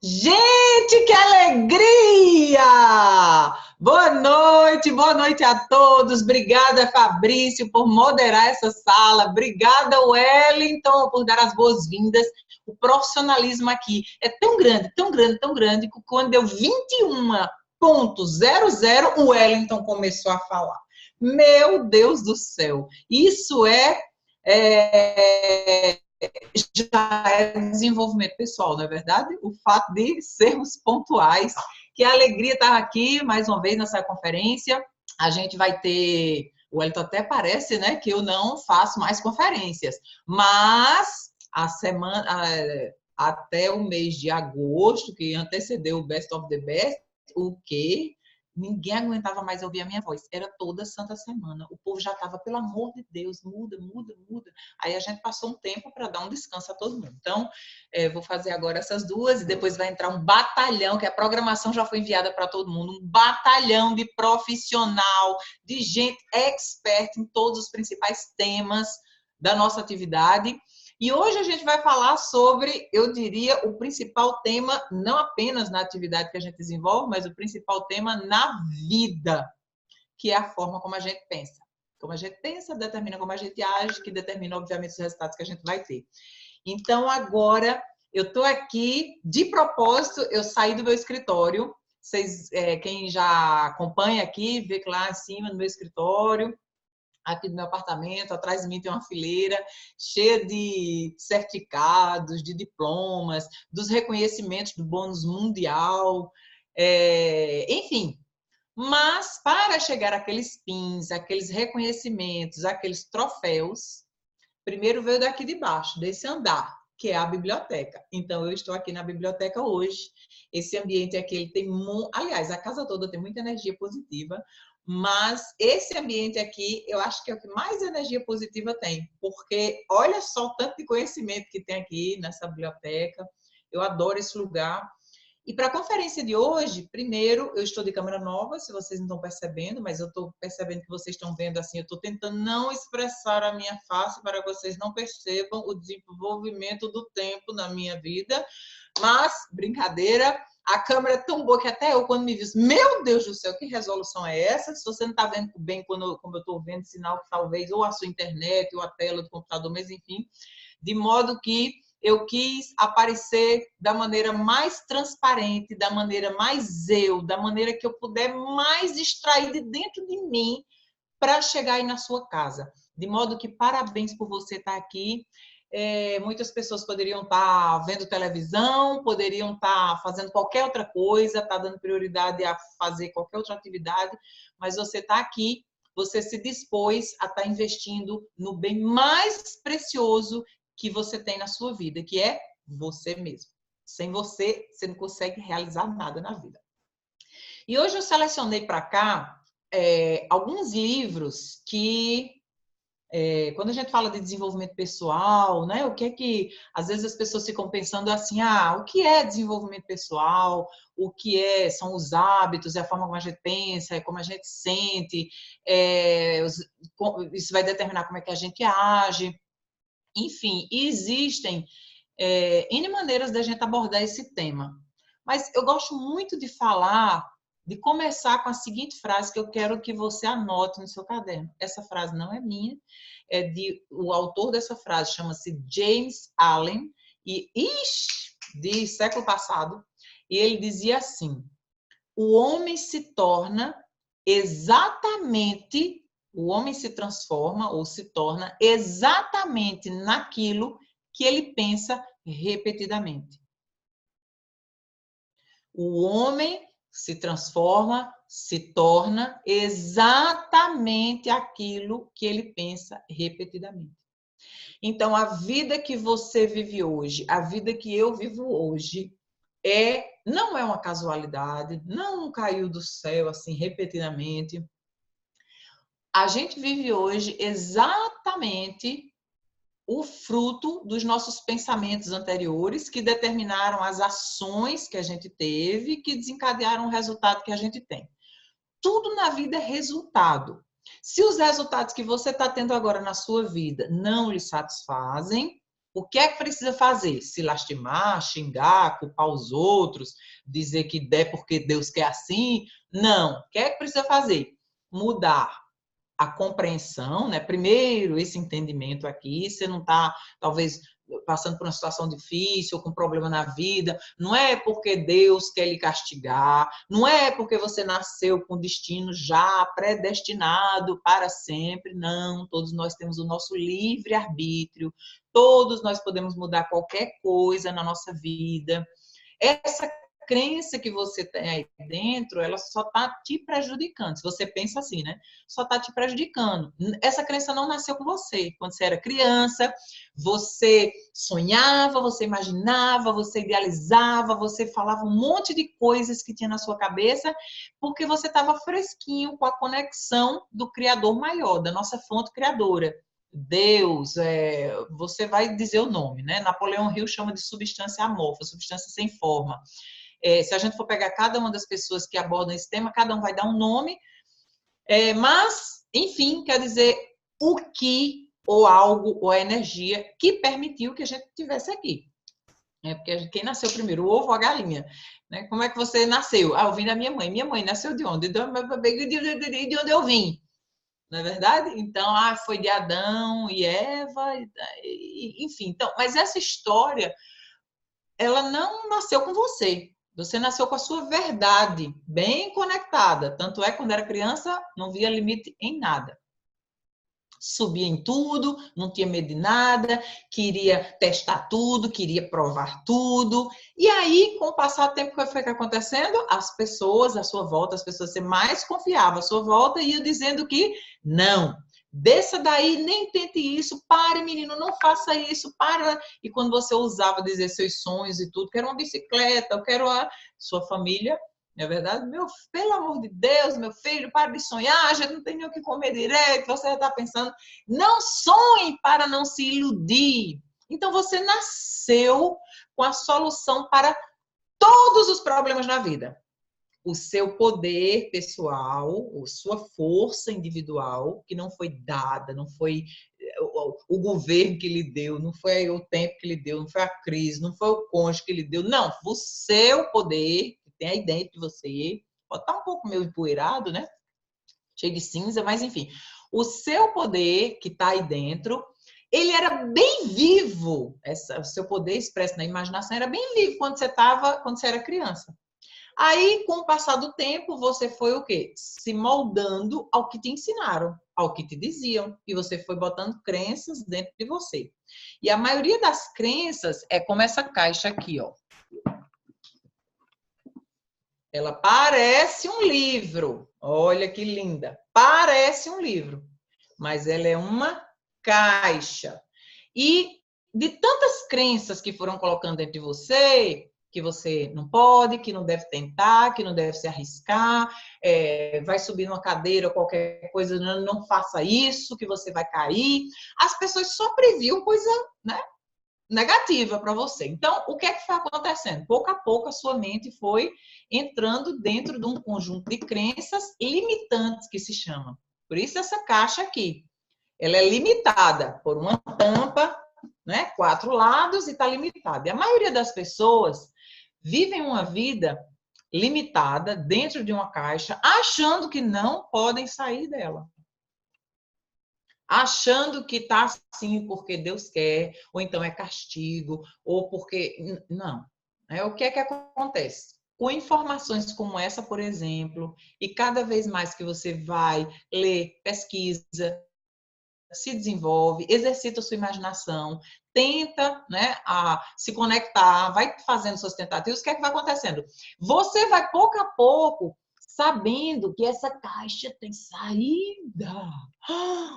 Gente, que alegria! Boa noite a todos. Obrigada, Fabrício, por moderar essa sala. Obrigada, Wellington, por dar as boas-vindas. O profissionalismo aqui é tão grande, tão grande, tão grande, que quando deu 21:00, o Wellington começou a falar. Meu Deus do céu! Isso já é desenvolvimento pessoal, não é verdade? O fato de sermos pontuais. Que alegria estar aqui mais uma vez nessa conferência. A gente vai ter... O Wellington até parece, né, que eu não faço mais conferências, mas a semana... até o mês de agosto, que antecedeu o Best of the Best, o quê? Ninguém aguentava mais ouvir a minha voz. Era toda santa semana. O povo já estava, pelo amor de Deus, muda, muda, muda. Aí a gente passou um tempo para dar um descanso a todo mundo. Então, vou fazer agora essas duas e depois vai entrar um batalhão, que a programação já foi enviada para todo mundo, um batalhão de profissional, de gente expert em todos os principais temas da nossa atividade. E hoje a gente vai falar sobre, eu diria, o principal tema, não apenas na atividade que a gente desenvolve, mas o principal tema na vida, que é a forma como a gente pensa. Como a gente pensa, determina como a gente age, que determina, obviamente, os resultados que a gente vai ter. Então, agora, eu estou aqui, de propósito, eu saí do meu escritório. Vocês, quem já acompanha aqui, vê que lá em cima, no meu escritório, aqui do meu apartamento, atrás de mim tem uma fileira cheia de certificados, de diplomas, dos reconhecimentos do bônus mundial, enfim. Mas para chegar àqueles pins, aqueles reconhecimentos, aqueles troféus, primeiro veio daqui de baixo, desse andar, que é a biblioteca. Então, eu estou aqui na biblioteca hoje. Esse ambiente aqui, ele tem... Aliás, a casa toda tem muita energia positiva, mas esse ambiente aqui, eu acho que é o que mais energia positiva tem, porque olha só o tanto de conhecimento que tem aqui nessa biblioteca. Eu adoro esse lugar. E para a conferência de hoje, primeiro, eu estou de câmera nova, se vocês não estão percebendo, mas eu estou percebendo que vocês estão vendo assim, eu estou tentando não expressar a minha face para que vocês não percebam o desenvolvimento do tempo na minha vida, mas, brincadeira, a câmera é tão boa que até eu, quando me diz, meu Deus do céu, que resolução é essa? Se você não está vendo bem como eu estou vendo, sinal que talvez ou a sua internet ou a tela do computador, mas enfim, de modo que eu quis aparecer da maneira mais transparente, da maneira mais eu, da maneira que eu puder mais extrair de dentro de mim para chegar aí na sua casa. De modo que parabéns por você estar aqui. Muitas pessoas poderiam estar vendo televisão, poderiam estar fazendo qualquer outra coisa, estar dando prioridade a fazer qualquer outra atividade, mas você está aqui, você se dispôs a estar investindo no bem mais precioso que você tem na sua vida, que é você mesmo. Sem você, você não consegue realizar nada na vida. E hoje eu selecionei para cá alguns livros que, quando a gente fala de desenvolvimento pessoal, né, o que é que, às vezes as pessoas ficam pensando assim, o que é desenvolvimento pessoal? O que são os hábitos, é a forma como a gente pensa, é como a gente sente, isso vai determinar como é que a gente age. Enfim, existem N maneiras da gente abordar esse tema. Mas eu gosto muito de falar, de começar com a seguinte frase que eu quero que você anote no seu caderno. Essa frase não é minha, o autor dessa frase chama-se James Allen, de século passado, e ele dizia assim: o homem se torna exatamente... O homem se transforma ou se torna exatamente naquilo que ele pensa repetidamente. O homem se transforma, se torna exatamente aquilo que ele pensa repetidamente. Então, a vida que você vive hoje, a vida que eu vivo hoje, não é uma casualidade, não caiu do céu assim repetidamente. A gente vive hoje exatamente o fruto dos nossos pensamentos anteriores que determinaram as ações que a gente teve, que desencadearam o resultado que a gente tem. Tudo na vida é resultado. Se os resultados que você está tendo agora na sua vida não lhe satisfazem, O que é que precisa fazer? Se lastimar, xingar, culpar os outros, dizer que der porque Deus quer assim? Não. O que é que precisa fazer? Mudar a compreensão, né? Primeiro, esse entendimento aqui, você não está, talvez, passando por uma situação difícil, ou com problema na vida, não é porque Deus quer lhe castigar, não é porque você nasceu com destino já predestinado para sempre, não. Todos nós temos o nosso livre-arbítrio, todos nós podemos mudar qualquer coisa na nossa vida. Essa crença que você tem aí dentro, ela só está te prejudicando. Se você pensa assim, né? Só está te prejudicando. Essa crença não nasceu com você. Quando você era criança, você sonhava, você imaginava, você idealizava, você falava um monte de coisas que tinha na sua cabeça, porque você estava fresquinho com a conexão do Criador maior, da nossa fonte criadora. Deus, você vai dizer o nome, né? Napoleão Hill chama de substância amorfa, substância sem forma. Se a gente for pegar cada uma das pessoas que abordam esse tema, cada um vai dar um nome, mas, enfim, quer dizer o que, ou algo, ou a energia que permitiu que a gente estivesse aqui. Porque quem nasceu primeiro, o ovo ou a galinha? Né? Como é que você nasceu? Eu vim da minha mãe. Minha mãe nasceu de onde? De onde eu vim? Não é verdade? Então, foi de Adão e Eva, enfim. Então, mas essa história, ela não nasceu com você. Você nasceu com a sua verdade bem conectada. Tanto é que quando era criança, não via limite em nada. Subia em tudo, não tinha medo de nada, queria testar tudo, queria provar tudo. E aí, com o passar do tempo, o que foi acontecendo? As pessoas à sua volta, as pessoas que você mais confiava à sua volta, iam dizendo que não, desça daí, nem tente isso, pare, menino, não faça isso, para. E quando você ousava dizer seus sonhos e tudo, quero uma bicicleta, eu quero a sua família. Não é verdade? Pelo amor de Deus, meu filho, para de sonhar, a gente não tem nem o que comer direito, você já está pensando, não sonhe para não se iludir. Então, você nasceu com a solução para todos os problemas na vida. O seu poder pessoal, a sua força individual, que não foi dada, não foi o governo que lhe deu, não foi o tempo que lhe deu, não foi a crise, não foi o cônjuge que lhe deu, não, o seu poder tem aí dentro de você, pode estar um pouco meio empoeirado, né? Cheio de cinza, mas enfim. O seu poder que está aí dentro, ele era bem vivo. O seu poder expresso na imaginação era bem vivo quando você era criança. Aí, com o passar do tempo, você foi o quê? Se moldando ao que te ensinaram, ao que te diziam. E você foi botando crenças dentro de você. E a maioria das crenças é como essa caixa aqui, ó. Ela parece um livro. Olha que linda. Parece um livro. Mas ela é uma caixa. E de tantas crenças que foram colocando dentro de você, que você não pode, que não deve tentar, que não deve se arriscar, vai subir numa cadeira ou qualquer coisa, não faça isso, que você vai cair. As pessoas só previam coisa, né, negativa para você. Então, o que é que foi acontecendo? Pouco a pouco, a sua mente foi entrando dentro de um conjunto de crenças limitantes, que se chama. Por isso, essa caixa aqui, ela é limitada por uma tampa, né, 4 lados, e está limitada. E a maioria das pessoas vivem uma vida limitada dentro de uma caixa, achando que não podem sair dela. Achando que está assim porque Deus quer, ou então é castigo, ou porque... Não. O que é que acontece? Com informações como essa, por exemplo, e cada vez mais que você vai ler, pesquisa, se desenvolve, exercita a sua imaginação, tenta, né, se conectar, vai fazendo suas tentativas, o que é que vai acontecendo? Você vai, pouco a pouco, sabendo que essa caixa tem saída.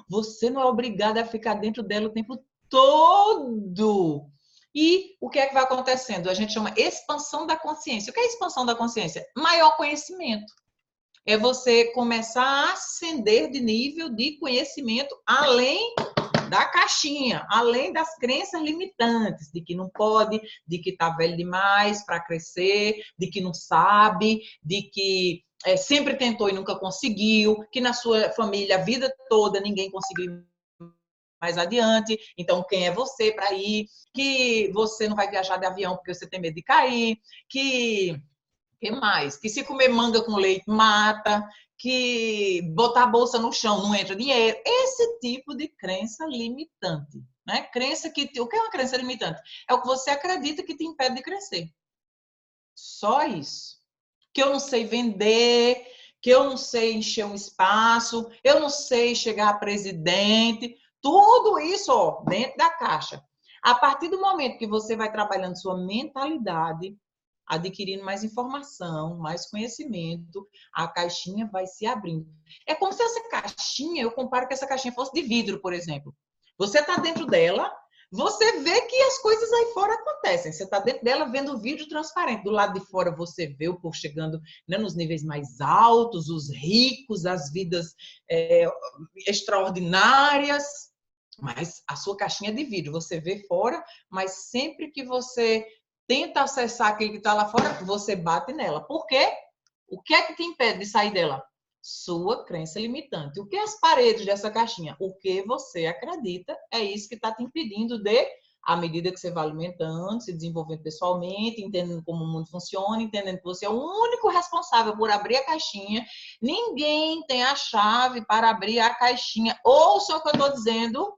Você não é obrigada a ficar dentro dela o tempo todo. E o que é que vai acontecendo? A gente chama expansão da consciência. O que é expansão da consciência? Maior conhecimento. É você começar a ascender de nível de conhecimento além da caixinha, além das crenças limitantes, de que não pode, de que está velho demais para crescer, de que não sabe, de que sempre tentou e nunca conseguiu, que na sua família a vida toda ninguém conseguiu mais adiante. Então, quem é você para ir? Que você não vai viajar de avião porque você tem medo de cair. Que mais? Que se comer manga com leite mata. Que botar a bolsa no chão não entra dinheiro. Esse tipo de crença limitante. Né? Crença que... O que é uma crença limitante? É o que você acredita que te impede de crescer. Só isso. Que eu não sei vender, que eu não sei encher um espaço, eu não sei chegar a presidente. Tudo isso, ó, dentro da caixa. A partir do momento que você vai trabalhando sua mentalidade, adquirindo mais informação, mais conhecimento, a caixinha vai se abrindo. É como se essa caixinha, eu comparo que essa caixinha fosse de vidro, por exemplo. Você está dentro dela, você vê que as coisas aí fora acontecem. Você está dentro dela vendo o vidro transparente. Do lado de fora você vê o povo chegando, né, nos níveis mais altos, os ricos, as vidas extraordinárias. Mas a sua caixinha é de vidro. Você vê fora, mas sempre que você tenta acessar aquele que está lá fora, você bate nela. Por quê? O que é que te impede de sair dela? Sua crença limitante. O que é as paredes dessa caixinha? O que você acredita é isso que está te impedindo de, à medida que você vai alimentando, se desenvolvendo pessoalmente, entendendo como o mundo funciona, entendendo que você é o único responsável por abrir a caixinha. Ninguém tem a chave para abrir a caixinha. Ouça o que eu estou dizendo.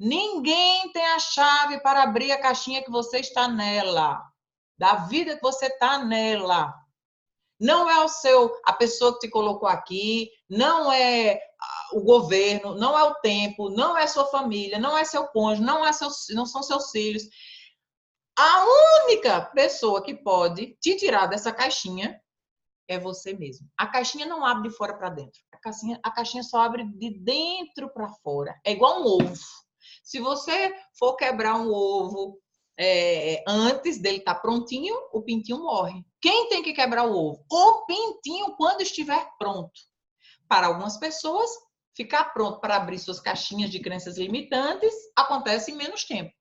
Ninguém tem a chave para abrir a caixinha que você está nela, da vida que você está nela. Não é a pessoa que te colocou aqui, não é o governo, não é o tempo, não é sua família, não é seu cônjuge, não são seus filhos. A única pessoa que pode te tirar dessa caixinha é você mesmo. A caixinha não abre de fora para dentro. A caixinha só abre de dentro para fora. É igual um ovo. Se você for quebrar um ovo antes dele estar prontinho, o pintinho morre. Quem tem que quebrar o ovo? O pintinho quando estiver pronto. Para algumas pessoas, ficar pronto para abrir suas caixinhas de crenças limitantes acontece em menos tempo.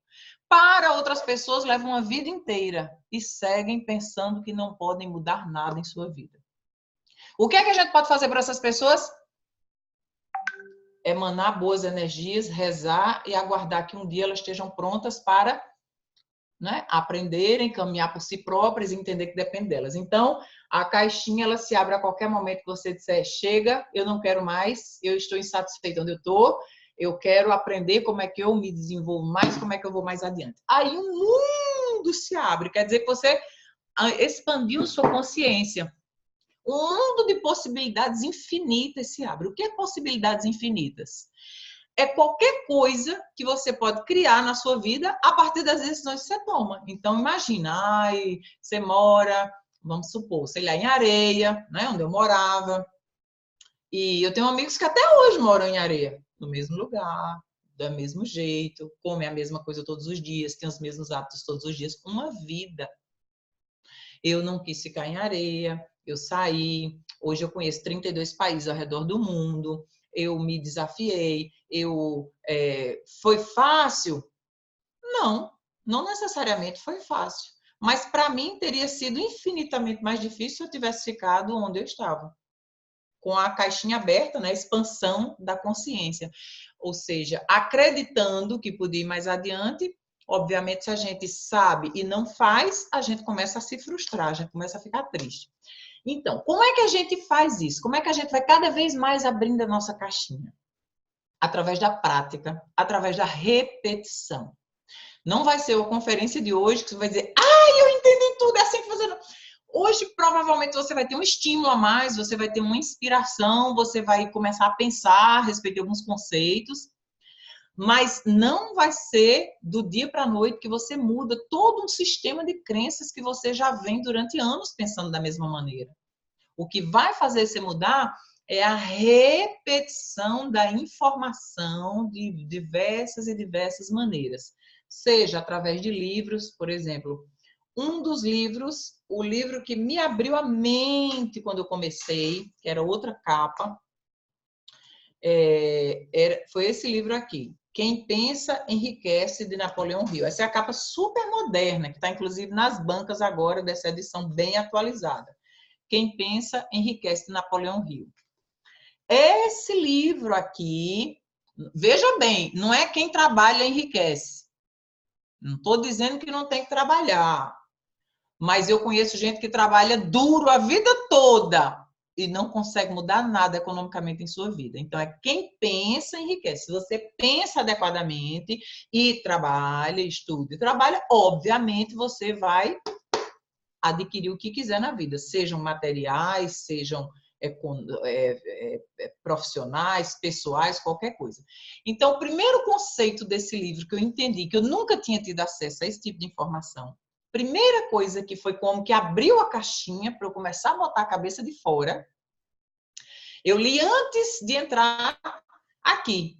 Para outras pessoas, leva uma vida inteira e seguem pensando que não podem mudar nada em sua vida. O que é que a gente pode fazer para essas pessoas? Emanar boas energias, rezar e aguardar que um dia elas estejam prontas para, né, aprenderem, caminhar por si próprias e entender que depende delas. Então, a caixinha ela se abre a qualquer momento que você disser, chega, eu não quero mais, eu estou insatisfeito onde eu estou, eu quero aprender como é que eu me desenvolvo mais, como é que eu vou mais adiante. Aí o mundo se abre, quer dizer que você expandiu sua consciência. Um mundo de possibilidades infinitas se abre. O que é possibilidades infinitas? É qualquer coisa que você pode criar na sua vida a partir das decisões que você toma. Então, imagina, você mora, vamos supor, sei lá, em Areia, né, onde eu morava. E eu tenho amigos que até hoje moram em Areia, no mesmo lugar, do mesmo jeito, comem a mesma coisa todos os dias, têm os mesmos hábitos todos os dias. Uma vida. Eu não quis ficar em Areia, eu saí. Hoje eu conheço 32 países ao redor do mundo. Eu me desafiei. Foi fácil? Não, não necessariamente foi fácil. Mas para mim teria sido infinitamente mais difícil se eu tivesse ficado onde eu estava. Com a caixinha aberta, né? Expansão da consciência. Ou seja, acreditando que podia ir mais adiante. Obviamente, se a gente sabe e não faz, a gente começa a se frustrar, a gente começa a ficar triste. Então, como é que a gente faz isso? Como é que a gente vai cada vez mais abrindo a nossa caixinha? Através da prática, através da repetição. Não vai ser a conferência de hoje que você vai dizer, eu entendi tudo, é assim que fazendo. Hoje, provavelmente, você vai ter um estímulo a mais, você vai ter uma inspiração, você vai começar a pensar a respeito de alguns conceitos, mas não vai ser do dia para a noite que você muda todo um sistema de crenças que você já vem durante anos pensando da mesma maneira. O que vai fazer você mudar é a repetição da informação de diversas e diversas maneiras. Seja através de livros, por exemplo. Um dos livros, o livro que me abriu a mente quando eu comecei, que era outra capa, foi esse livro aqui. Quem Pensa, Enriquece, de Napoleão Hill. Essa é a capa super moderna, que está inclusive nas bancas agora, dessa edição bem atualizada. Quem Pensa, Enriquece, de Napoleão Hill. Esse livro aqui, Veja bem, não é quem trabalha enriquece. Não estou dizendo que não tem que trabalhar. Mas eu conheço gente que trabalha duro a vida toda e não consegue mudar nada economicamente em sua vida. Então, é quem pensa enriquece. Se você pensa adequadamente e trabalha, estuda e trabalha, obviamente você vai adquirir o que quiser na vida, sejam materiais, sejam profissionais, pessoais, qualquer coisa. Então, o primeiro conceito desse livro que eu entendi, que eu nunca tinha tido acesso a esse tipo de informação, primeira coisa que foi como que abriu a caixinha para eu começar a botar a cabeça de fora, eu li antes de entrar aqui.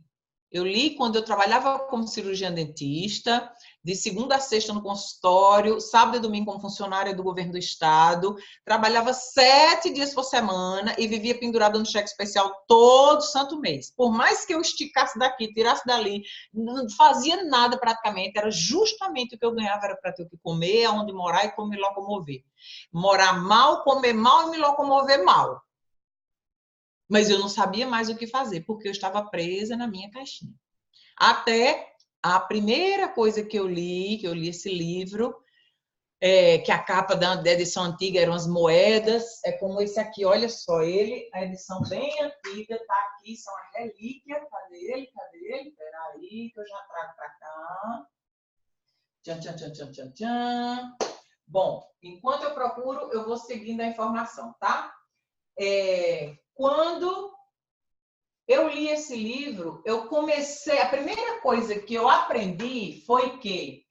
Eu li quando eu trabalhava como cirurgiã dentista, de segunda a sexta no consultório, sábado e domingo como funcionária do governo do estado, trabalhava 7 dias por semana e vivia pendurada no cheque especial todo santo mês. Por mais que eu esticasse daqui, tirasse dali, não fazia nada praticamente, era justamente o que eu ganhava, era para ter o que comer, aonde morar e como me locomover. Morar mal, comer mal e me locomover mal. Mas eu não sabia mais o que fazer, porque eu estava presa na minha caixinha. Até a primeira coisa que eu li esse livro, que a capa da edição antiga eram as moedas, é como esse aqui, olha só, ele, a edição bem antiga, tá aqui, são as relíquias, cadê ele? Peraí, que eu já trago para cá. Tchan, tchan, tchan, tchan, tchan, tchan. Bom, enquanto eu procuro, eu vou seguindo a informação, tá? Quando eu li esse livro, eu comecei... A primeira coisa que eu aprendi foi que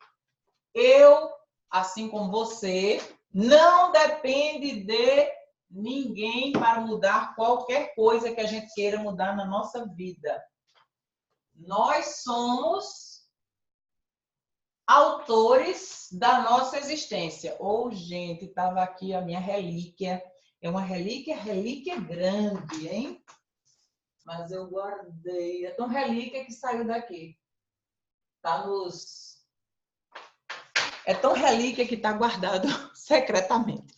eu, assim como você, não depende de ninguém para mudar qualquer coisa que a gente queira mudar na nossa vida. Nós somos autores da nossa existência. Gente, estava aqui a minha relíquia. É uma relíquia grande, hein? Mas eu guardei. É tão relíquia que saiu daqui. Tá nos... É tão relíquia que está guardado secretamente.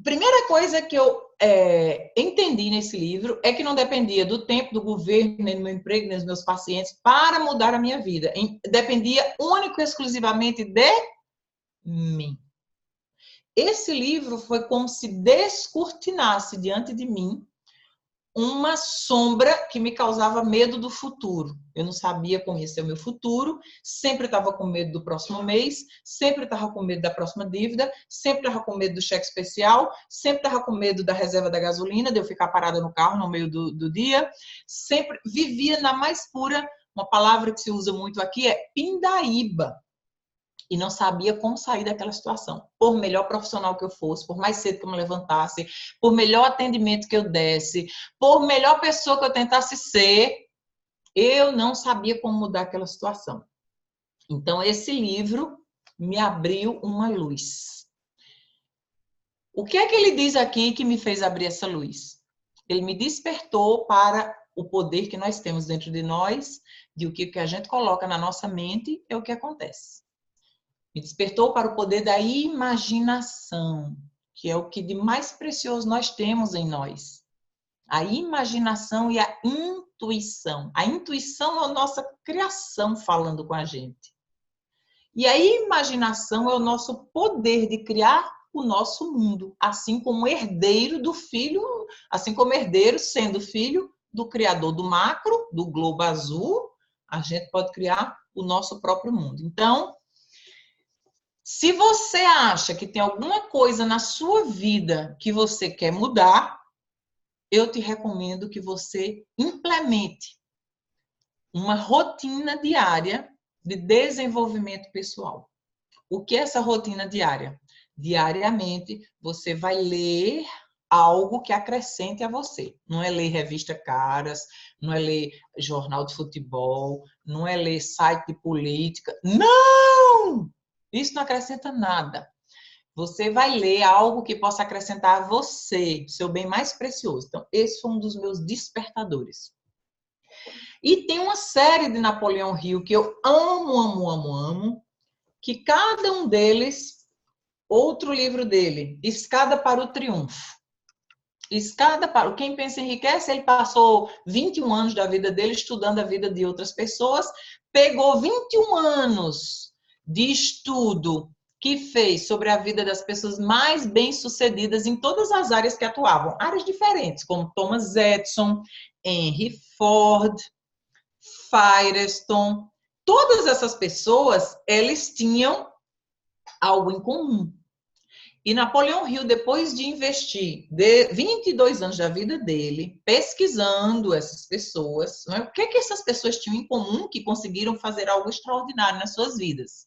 Primeira coisa que eu entendi nesse livro é que não dependia do tempo, do governo, nem do meu emprego, nem dos meus pacientes para mudar a minha vida. Dependia único e exclusivamente de mim. Esse livro foi como se descortinasse diante de mim uma sombra que me causava medo do futuro. Eu não sabia como ia ser o meu futuro, sempre estava com medo do próximo mês, sempre estava com medo da próxima dívida, sempre estava com medo do cheque especial, sempre estava com medo da reserva da gasolina, de eu ficar parada no carro no meio do dia, sempre vivia na mais pura, uma palavra que se usa muito aqui é pindaíba. E não sabia como sair daquela situação. Por melhor profissional que eu fosse, por mais cedo que eu me levantasse, por melhor atendimento que eu desse, por melhor pessoa que eu tentasse ser, eu não sabia como mudar aquela situação. Então, esse livro me abriu uma luz. O que é que ele diz aqui que me fez abrir essa luz? Ele me despertou para o poder que nós temos dentro de nós, de o que a gente coloca na nossa mente é o que acontece. Me despertou para o poder da imaginação, que é o que de mais precioso nós temos em nós. A imaginação e a intuição. A intuição é a nossa criação falando com a gente. E a imaginação é o nosso poder de criar o nosso mundo, assim como herdeiro do filho, assim como herdeiro sendo filho do criador do macro, do globo azul, a gente pode criar o nosso próprio mundo. Então, se você acha que tem alguma coisa na sua vida que você quer mudar, eu te recomendo que você implemente uma rotina diária de desenvolvimento pessoal. O que é essa rotina diária? Diariamente, você vai ler algo que acrescente a você. Não é ler revista caras, não é ler jornal de futebol, não é ler site de política. Não! Isso não acrescenta nada. Você vai ler algo que possa acrescentar a você, seu bem mais precioso. Então, esse foi um dos meus despertadores. E tem uma série de Napoleão Hill que eu amo, que cada um deles, outro livro dele, Escada para o Triunfo. Escada para... Quem pensa enriquece, ele passou 21 anos da vida dele estudando a vida de outras pessoas, pegou 21 anos de estudo que fez sobre a vida das pessoas mais bem-sucedidas em todas as áreas que atuavam, áreas diferentes, como Thomas Edison, Henry Ford, Firestone. Todas essas pessoas, eles tinham algo em comum. E Napoleão Hill, depois de investir 22 anos da vida dele, pesquisando essas pessoas, né, o que essas pessoas tinham em comum que conseguiram fazer algo extraordinário nas suas vidas?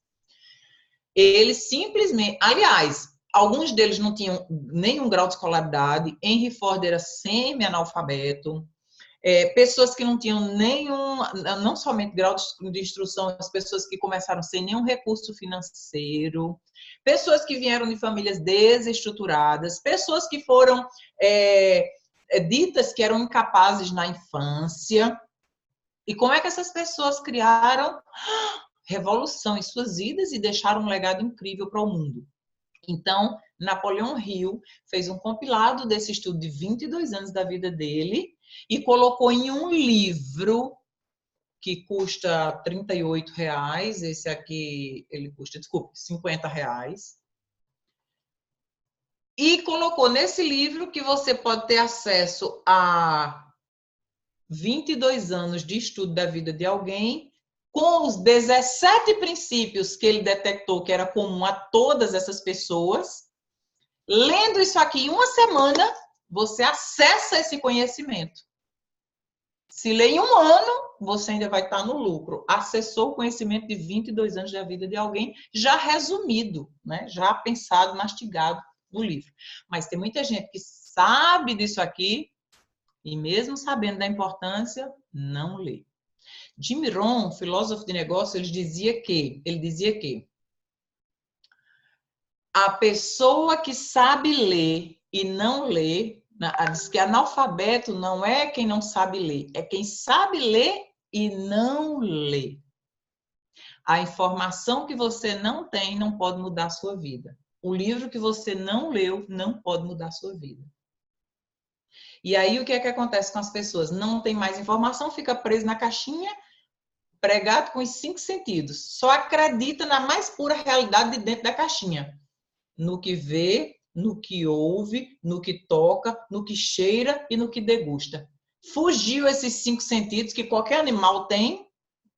Eles simplesmente, aliás, alguns deles não tinham nenhum grau de escolaridade, Henry Ford era semi-analfabeto, pessoas que não tinham nenhum, não somente grau de instrução, as pessoas que começaram sem nenhum recurso financeiro, pessoas que vieram de famílias desestruturadas, pessoas que foram ditas que eram incapazes na infância. E como é que essas pessoas criaram revolução em suas vidas e deixaram um legado incrível para o mundo? Então, Napoleão Hill fez um compilado desse estudo de 22 anos da vida dele e colocou em um livro que custa R$ 38, esse aqui ele custa, desculpe, R$ 50. E colocou nesse livro que você pode ter acesso a 22 anos de estudo da vida de alguém, com os 17 princípios que ele detectou que era comum a todas essas pessoas. Lendo isso aqui em uma semana, você acessa esse conhecimento. Se lê em um ano, você ainda vai estar no lucro. Acessou o conhecimento de 22 anos da vida de alguém, já resumido, né? Já pensado, mastigado no livro. Mas tem muita gente que sabe disso aqui e mesmo sabendo da importância, não lê. Jim Rohn, filósofo de negócio, ele dizia que a pessoa que sabe ler e não lê, diz que analfabeto não é quem não sabe ler, é quem sabe ler e não lê. A informação que você não tem não pode mudar a sua vida. O livro que você não leu não pode mudar a sua vida. E aí o que é que acontece com as pessoas? Não tem mais informação, fica preso na caixinha, pregado com os 5 sentidos. Só acredita na mais pura realidade de dentro da caixinha. No que vê, no que ouve, no que toca, no que cheira e no que degusta. Fugiu esses 5 sentidos que qualquer animal tem,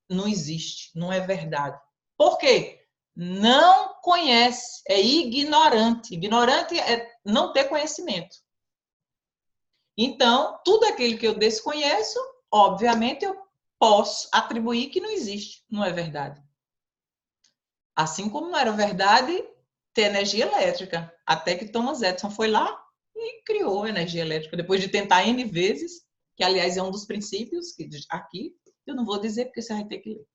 não existe, não é verdade. Por quê? Não conhece, é ignorante. Ignorante é não ter conhecimento. Então, tudo aquilo que eu desconheço, obviamente eu posso atribuir que não existe, não é verdade. Assim como não era verdade ter energia elétrica, até que Thomas Edison foi lá e criou a energia elétrica, depois de tentar N vezes, que aliás é um dos princípios, que aqui eu não vou dizer porque você vai ter que ler.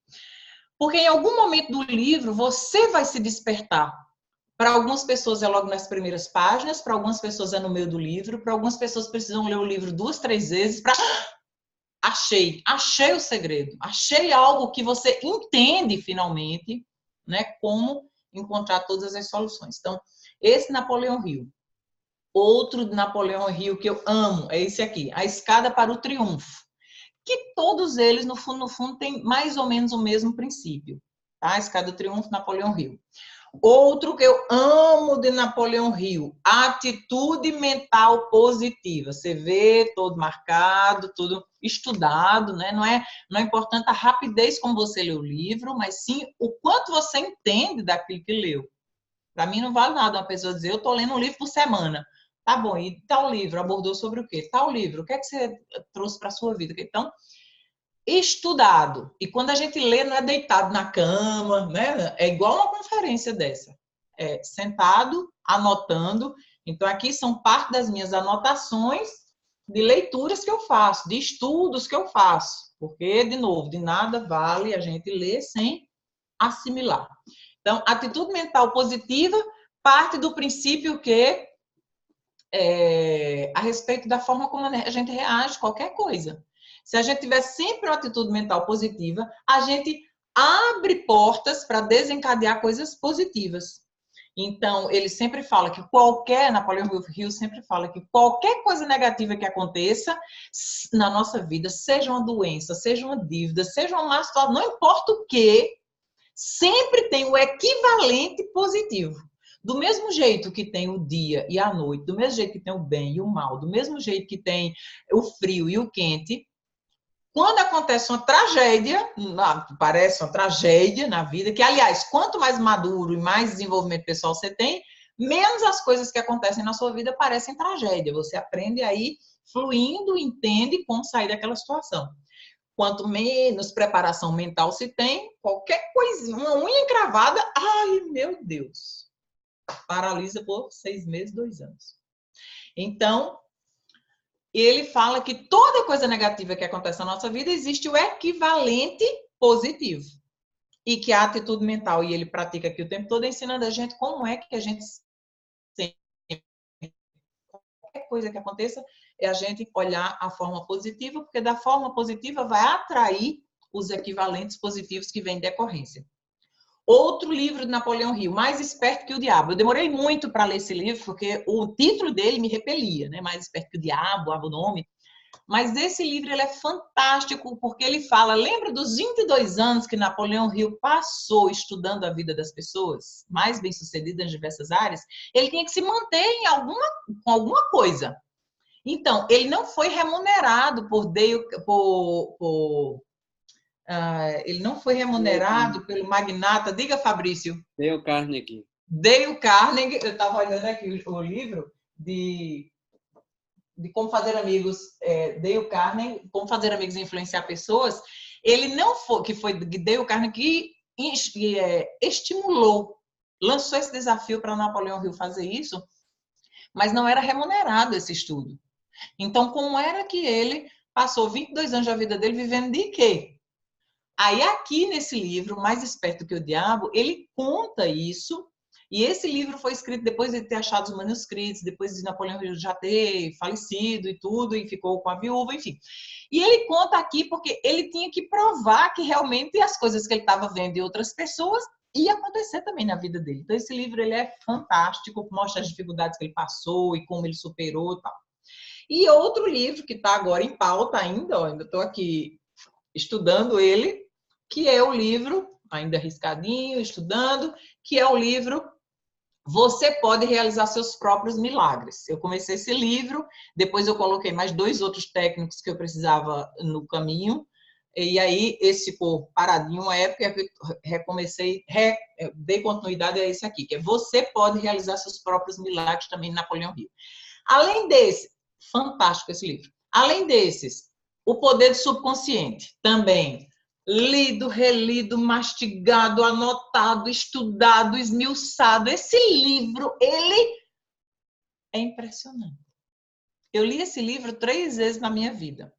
Porque em algum momento do livro você vai se despertar. Para algumas pessoas é logo nas primeiras páginas, para algumas pessoas é no meio do livro, para algumas pessoas precisam ler o livro 2, 3 vezes para... Achei o segredo, achei algo que você entende finalmente, né, como encontrar todas as soluções. Então, esse Napoleão Hill. Outro de Napoleão Hill que eu amo é esse aqui, A Escada para o Triunfo. Que todos eles, no fundo, têm mais ou menos o mesmo princípio. Tá? A Escada do Triunfo, Napoleão Hill. Outro que eu amo de Napoleão Hill, atitude mental positiva. Você vê todo marcado, tudo estudado, né? Não é importante a rapidez como você lê o livro, mas sim o quanto você entende daquilo que leu. Para mim não vale nada uma pessoa dizer, eu estou lendo um livro por semana. Tá bom, e tal livro abordou sobre o quê? Tal livro, o que é que você trouxe para a sua vida? Então, estudado. E quando a gente lê, não é deitado na cama, né? É igual uma conferência dessa. É sentado, anotando. Então, aqui são parte das minhas anotações de leituras que eu faço, de estudos que eu faço. Porque, de novo, de nada vale a gente ler sem assimilar. Então, atitude mental positiva parte do princípio que a respeito da forma como a gente reage a qualquer coisa. Se a gente tiver sempre uma atitude mental positiva, a gente abre portas para desencadear coisas positivas. Então, ele sempre fala que Napoleão Hill sempre fala que qualquer coisa negativa que aconteça na nossa vida, seja uma doença, seja uma dívida, seja uma má situação, não importa o que, sempre tem o equivalente positivo. Do mesmo jeito que tem o dia e a noite, do mesmo jeito que tem o bem e o mal, do mesmo jeito que tem o frio e o quente, quando acontece uma tragédia, parece uma tragédia na vida, que, aliás, quanto mais maduro e mais desenvolvimento pessoal você tem, menos as coisas que acontecem na sua vida parecem tragédia. Você aprende aí fluindo, entende como sair daquela situação. Quanto menos preparação mental se tem, qualquer coisinha, uma unha encravada, ai, meu Deus, paralisa por 6 meses, 2 anos. Então, ele fala que toda coisa negativa que acontece na nossa vida existe o equivalente positivo. E que a atitude mental, e ele pratica aqui o tempo todo, ensinando a gente como é que a gente sente. Qualquer coisa que aconteça, é a gente olhar a forma positiva, porque da forma positiva vai atrair os equivalentes positivos que vêm em decorrência. Outro livro de Napoleão Hill, Mais Esperto que o Diabo. Eu demorei muito para ler esse livro, porque o título dele me repelia, né? Mais Esperto que o Diabo, o nome. Mas esse livro ele é fantástico, porque ele fala, lembra dos 22 anos que Napoleão Hill passou estudando a vida das pessoas, mais bem-sucedidas em diversas áreas? Ele tinha que se manter com alguma coisa. Então, ele não foi remunerado ele não foi remunerado pelo magnata. Diga, Fabrício. Dale Carnegie. Dale Carnegie, eu estava olhando aqui o livro de Como Fazer Amigos, Dale Carnegie, Como Fazer Amigos e Influenciar Pessoas. Ele não foi, que foi Dale Carnegie que estimulou, lançou esse desafio para Napoleão Hill fazer isso, mas não era remunerado esse estudo. Então, como era que ele passou 22 anos da vida dele vivendo de quê? Aí aqui nesse livro, Mais Esperto que o Diabo, ele conta isso, e esse livro foi escrito depois de ter achado os manuscritos, depois de Napoleão Hill já ter falecido e tudo, e ficou com a viúva, enfim. E ele conta aqui porque ele tinha que provar que realmente as coisas que ele estava vendo de outras pessoas ia acontecer também na vida dele. Então esse livro ele é fantástico, mostra as dificuldades que ele passou e como ele superou e tal. E outro livro que está agora em pauta ainda estou aqui estudando ele, que é o livro, ainda arriscadinho, estudando, que é o livro Você Pode Realizar Seus Próprios Milagres. Eu comecei esse livro, depois eu coloquei mais 2 outros técnicos que eu precisava no caminho, e aí esse ficou paradinho uma época, recomecei, dei continuidade a esse aqui, que é Você Pode Realizar Seus Próprios Milagres, também de Napoleão Hill. Além desse, fantástico esse livro. Além desses, O Poder do Subconsciente, também lido, relido, mastigado, anotado, estudado, esmiuçado. Esse livro, ele é impressionante. Eu li esse livro 3 vezes na minha vida.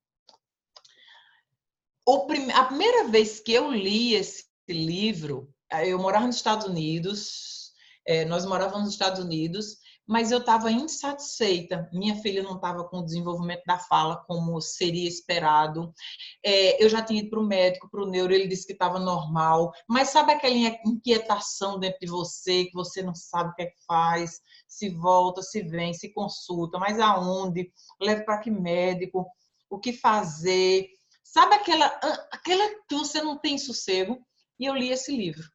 A primeira vez que eu li esse livro, eu morava nos Estados Unidos, nós morávamos nos Estados Unidos, mas eu estava insatisfeita. Minha filha não estava com o desenvolvimento da fala como seria esperado. Eu já tinha ido para o médico, para o neuro, ele disse que estava normal. Mas sabe aquela inquietação dentro de você, que você não sabe o que é que faz, se volta, se vem, se consulta, mas aonde? Leva para que médico? O que fazer? Sabe aquela que você não tem sossego? E eu li esse livro.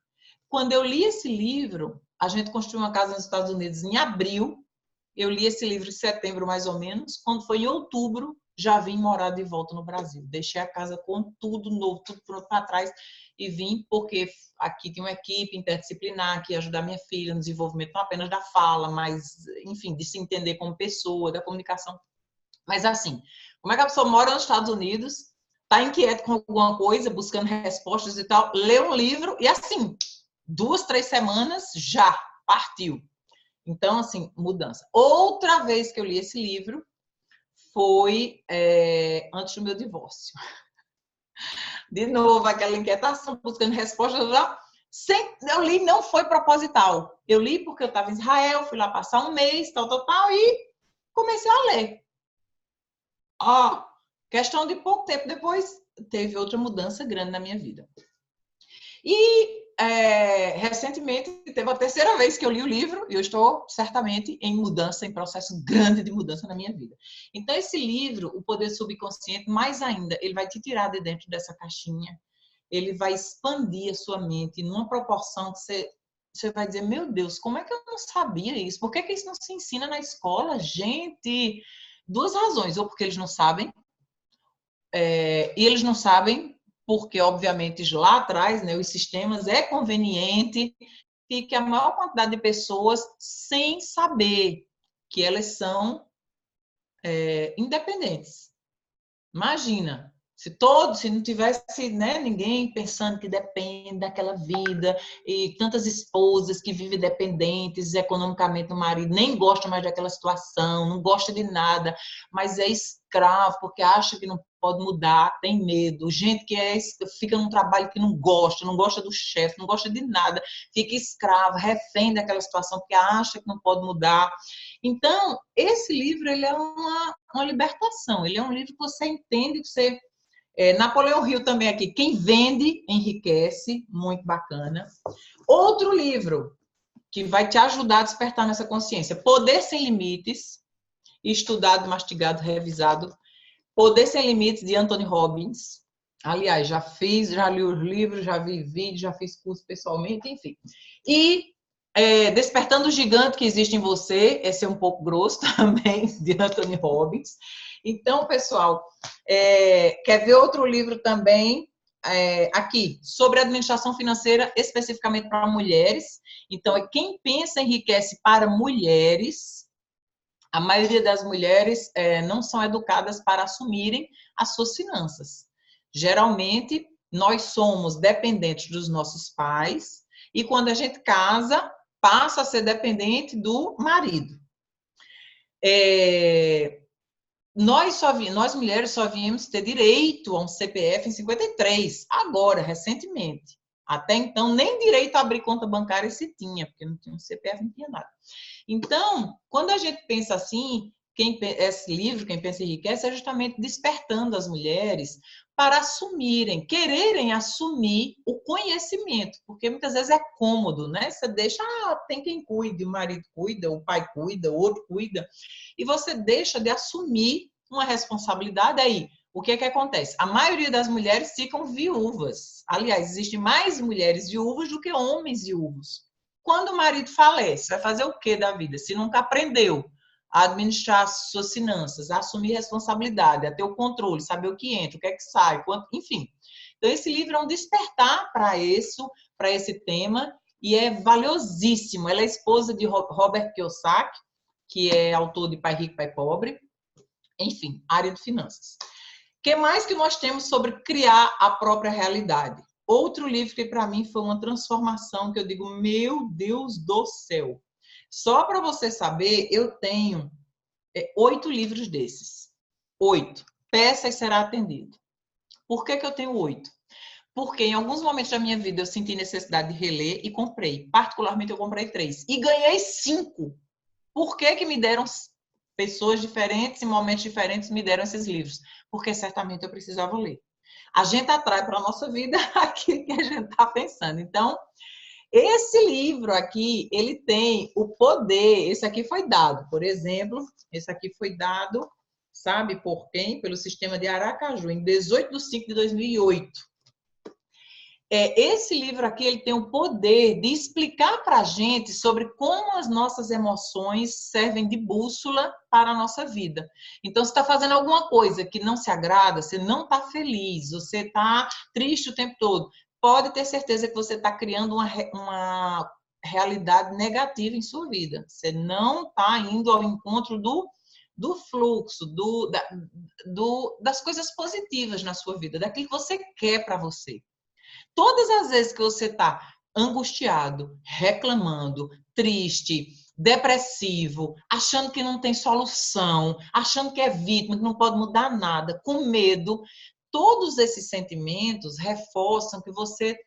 Quando eu li esse livro, a gente construiu uma casa nos Estados Unidos em abril. Eu li esse livro em setembro, mais ou menos. Quando foi em outubro, já vim morar de volta no Brasil. Deixei a casa com tudo novo, tudo pronto para trás e vim porque aqui tinha uma equipe interdisciplinar que ia ajudar minha filha no desenvolvimento não apenas da fala, mas, enfim, de se entender como pessoa, da comunicação. Mas assim, como é que a pessoa mora nos Estados Unidos, está inquieta com alguma coisa, buscando respostas e tal, lê um livro e assim, 2, 3 semanas, já partiu. Então, assim, mudança. Outra vez que eu li esse livro foi antes do meu divórcio. De novo, aquela inquietação, buscando respostas. Eu li, não foi proposital. Eu li porque eu estava em Israel, fui lá passar um mês, tal, e comecei a ler. Questão de pouco tempo depois, teve outra mudança grande na minha vida. E recentemente, teve a terceira vez que eu li o livro e eu estou certamente em mudança, em processo grande de mudança na minha vida. Então, esse livro, O Poder Subconsciente, mais ainda, ele vai te tirar de dentro dessa caixinha, ele vai expandir a sua mente numa proporção que você vai dizer, meu Deus, como é que eu não sabia isso? Por que que isso não se ensina na escola? Gente, duas razões. Ou porque eles não sabem, e eles não sabem porque, obviamente, lá atrás, né, os sistemas é conveniente que a maior quantidade de pessoas sem saber que elas são independentes. Imagina, se não tivesse, né, ninguém pensando que depende daquela vida, e tantas esposas que vivem dependentes economicamente do marido, nem gosta mais daquela situação, não gosta de nada, mas é escravo porque acha que não pode mudar, tem medo. Gente que fica num trabalho que não gosta do chefe, não gosta de nada, fica escravo, refém daquela situação porque acha que não pode mudar. Então, esse livro ele é uma libertação, ele é um livro que você entende, que você... Napoleão Hill também aqui, Quem Vende Enriquece, muito bacana. Outro livro que vai te ajudar a despertar nessa consciência, Poder Sem Limites, estudado, mastigado, revisado. Poder Sem Limites, de Anthony Robbins. Aliás, já li os livros, já vi vídeos, já fiz curso pessoalmente, enfim. E Despertando o Gigante que Existe em Você, esse é um pouco grosso também, de Anthony Robbins. Então, pessoal, quer ver outro livro também, aqui, sobre administração financeira, especificamente para mulheres. Então, Quem Pensa Enriquece para Mulheres. A maioria das mulheres não são educadas para assumirem as suas finanças. Geralmente, nós somos dependentes dos nossos pais e quando a gente casa, passa a ser dependente do marido. Nós mulheres só viemos ter direito a um CPF em 53, agora, recentemente. Até então, nem direito a abrir conta bancária se tinha, porque não tinha um CPF, não tinha nada. Então, quando a gente pensa assim, esse livro, Quem Pensa Enriquece, é justamente despertando as mulheres para assumirem, quererem assumir o conhecimento, porque muitas vezes é cômodo, né? Você deixa, tem quem cuide, o marido cuida, o pai cuida, o outro cuida, e você deixa de assumir uma responsabilidade aí. O que é que acontece? A maioria das mulheres ficam viúvas. Aliás, existem mais mulheres viúvas do que homens viúvos. Quando o marido falece, vai fazer o que da vida? Se nunca aprendeu a administrar as suas finanças, a assumir responsabilidade, a ter o controle, saber o que entra, o que é que sai, enfim. Então, esse livro é um despertar para esse tema, e é valiosíssimo. Ela é esposa de Robert Kiyosaki, que é autor de Pai Rico, Pai Pobre. Enfim, área de finanças. O que mais que nós temos sobre criar a própria realidade? Outro livro que para mim foi uma transformação, que eu digo, meu Deus do céu. Só para você saber, eu tenho 8 livros desses. 8. Peça e será atendido. Por que eu tenho 8? Porque em alguns momentos da minha vida eu senti necessidade de reler e comprei. Particularmente eu comprei 3. E ganhei 5. Por que me deram... Pessoas diferentes, em momentos diferentes, me deram esses livros? Porque certamente eu precisava ler. A gente atrai para a nossa vida aquilo que a gente está pensando. Então, esse livro aqui, ele tem o poder. Esse aqui foi dado, por exemplo, esse aqui foi dado, sabe por quem? Pelo sistema de Aracaju, em 18/5/2008. Esse livro aqui, ele tem o poder de explicar para a gente sobre como as nossas emoções servem de bússola para a nossa vida. Então, se está fazendo alguma coisa que não se agrada, você não está feliz, você está triste o tempo todo, pode ter certeza que você está criando uma realidade negativa em sua vida. Você não está indo ao encontro do fluxo, das coisas positivas na sua vida, daquilo que você quer para você. Todas as vezes que você está angustiado, reclamando, triste, depressivo, achando que não tem solução, achando que é vítima, que não pode mudar nada, com medo, todos esses sentimentos reforçam que você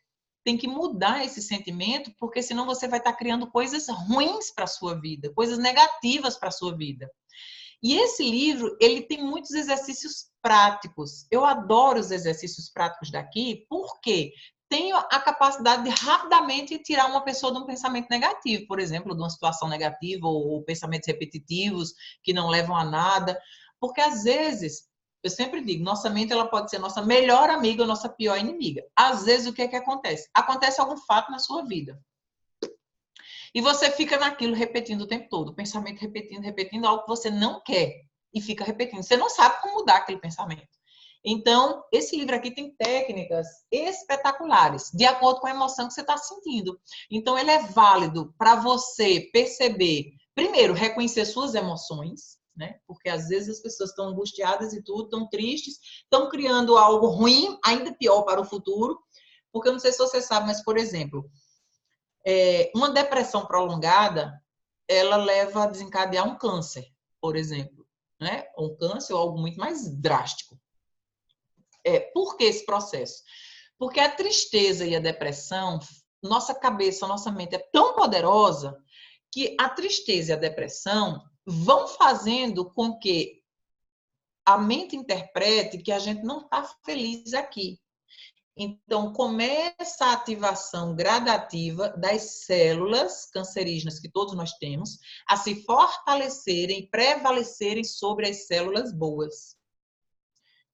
tem que mudar esse sentimento, porque senão você vai estar criando coisas ruins para a sua vida, coisas negativas para a sua vida. E esse livro, ele tem muitos exercícios práticos. Eu adoro os exercícios práticos daqui, por quê? tenho a capacidade de rapidamente tirar uma pessoa de um pensamento negativo, por exemplo, de uma situação negativa ou pensamentos repetitivos que não levam a nada. Porque, às vezes, eu sempre digo, nossa mente ela pode ser nossa melhor amiga ou nossa pior inimiga. Às vezes, o que é que acontece? Acontece algum fato na sua vida. E você fica naquilo repetindo o tempo todo, o pensamento repetindo, repetindo algo que você não quer. E fica repetindo. Você não sabe como mudar aquele pensamento. Então, esse livro aqui tem técnicas espetaculares, de acordo com a emoção que você está sentindo. Então, ele é válido para você perceber, primeiro, reconhecer suas emoções, né? Porque às vezes as pessoas estão angustiadas e tudo, estão tristes, estão criando algo ruim, ainda pior para o futuro. Porque eu não sei se você sabe, mas, por exemplo, uma depressão prolongada, ela leva a desencadear um câncer, por exemplo, né? Um câncer ou algo muito mais drástico. Por que esse processo? Porque a tristeza e a depressão, nossa cabeça, nossa mente é tão poderosa que a tristeza e a depressão vão fazendo com que a mente interprete que a gente não está feliz aqui. Então, começa a ativação gradativa das células cancerígenas que todos nós temos a se fortalecerem e prevalecerem sobre as células boas.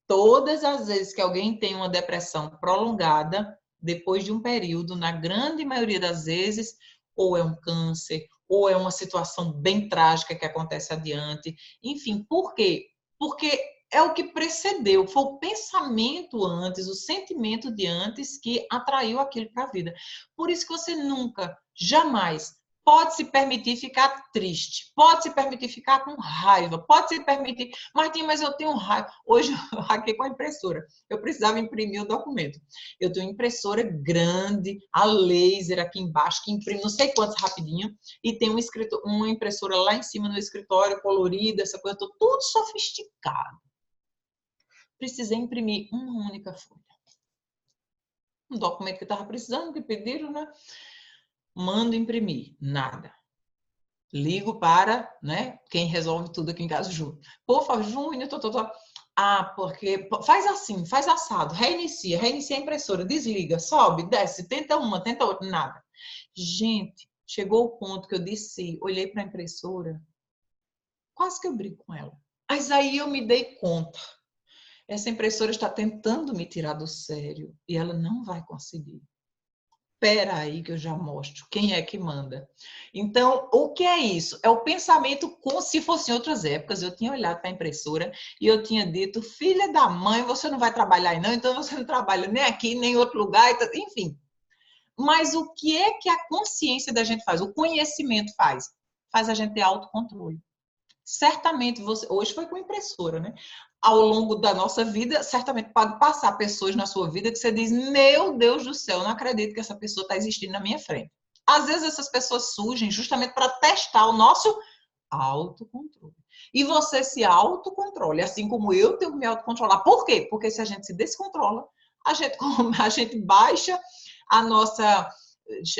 Todas as vezes que alguém tem uma depressão prolongada, depois de um período, na grande maioria das vezes, ou é um câncer, ou é uma situação bem trágica que acontece adiante. Enfim, por quê? Porque é o que precedeu, foi o pensamento antes, o sentimento de antes que atraiu aquilo para a vida. Por isso que você nunca, jamais pode se permitir ficar triste, pode se permitir ficar com raiva, pode se permitir, Martim, mas eu tenho raiva. Hoje eu hackei com a impressora, eu precisava imprimir o documento. Eu tenho uma impressora grande, a laser aqui embaixo, que imprime não sei quantos rapidinho, e tem uma impressora lá em cima no escritório, colorida, essa coisa, tudo sofisticado. Precisei imprimir uma única folha. Um documento que eu estava precisando, que pediram, né? Mando imprimir, nada. Ligo para, né, quem resolve tudo aqui em casa, Júnior. Por favor, Júnior, porque faz assim, faz assado, reinicia a impressora, desliga, sobe, desce, tenta uma, tenta outra, nada. Gente, chegou o ponto que eu disse, olhei para a impressora, quase que eu brigo com ela. Mas aí eu me dei conta. Essa impressora está tentando me tirar do sério e ela não vai conseguir. Espera aí que eu já mostro quem é que manda. Então, o que é isso? É o pensamento como se fosse em outras épocas. Eu tinha olhado para a impressora e eu tinha dito, filha da mãe, você não vai trabalhar aí não, então você não trabalha nem aqui, nem em outro lugar, enfim. Mas o que é que a consciência da gente faz? O conhecimento faz? Faz a gente ter autocontrole. Certamente, hoje foi com impressora, né? Ao longo da nossa vida, certamente pode passar pessoas na sua vida que você diz, meu Deus do céu, eu não acredito que essa pessoa está existindo na minha frente. Às vezes essas pessoas surgem justamente para testar o nosso autocontrole. E você se autocontrole, assim como eu tenho que me autocontrolar. Por quê? Porque se a gente se descontrola, a gente baixa a nossa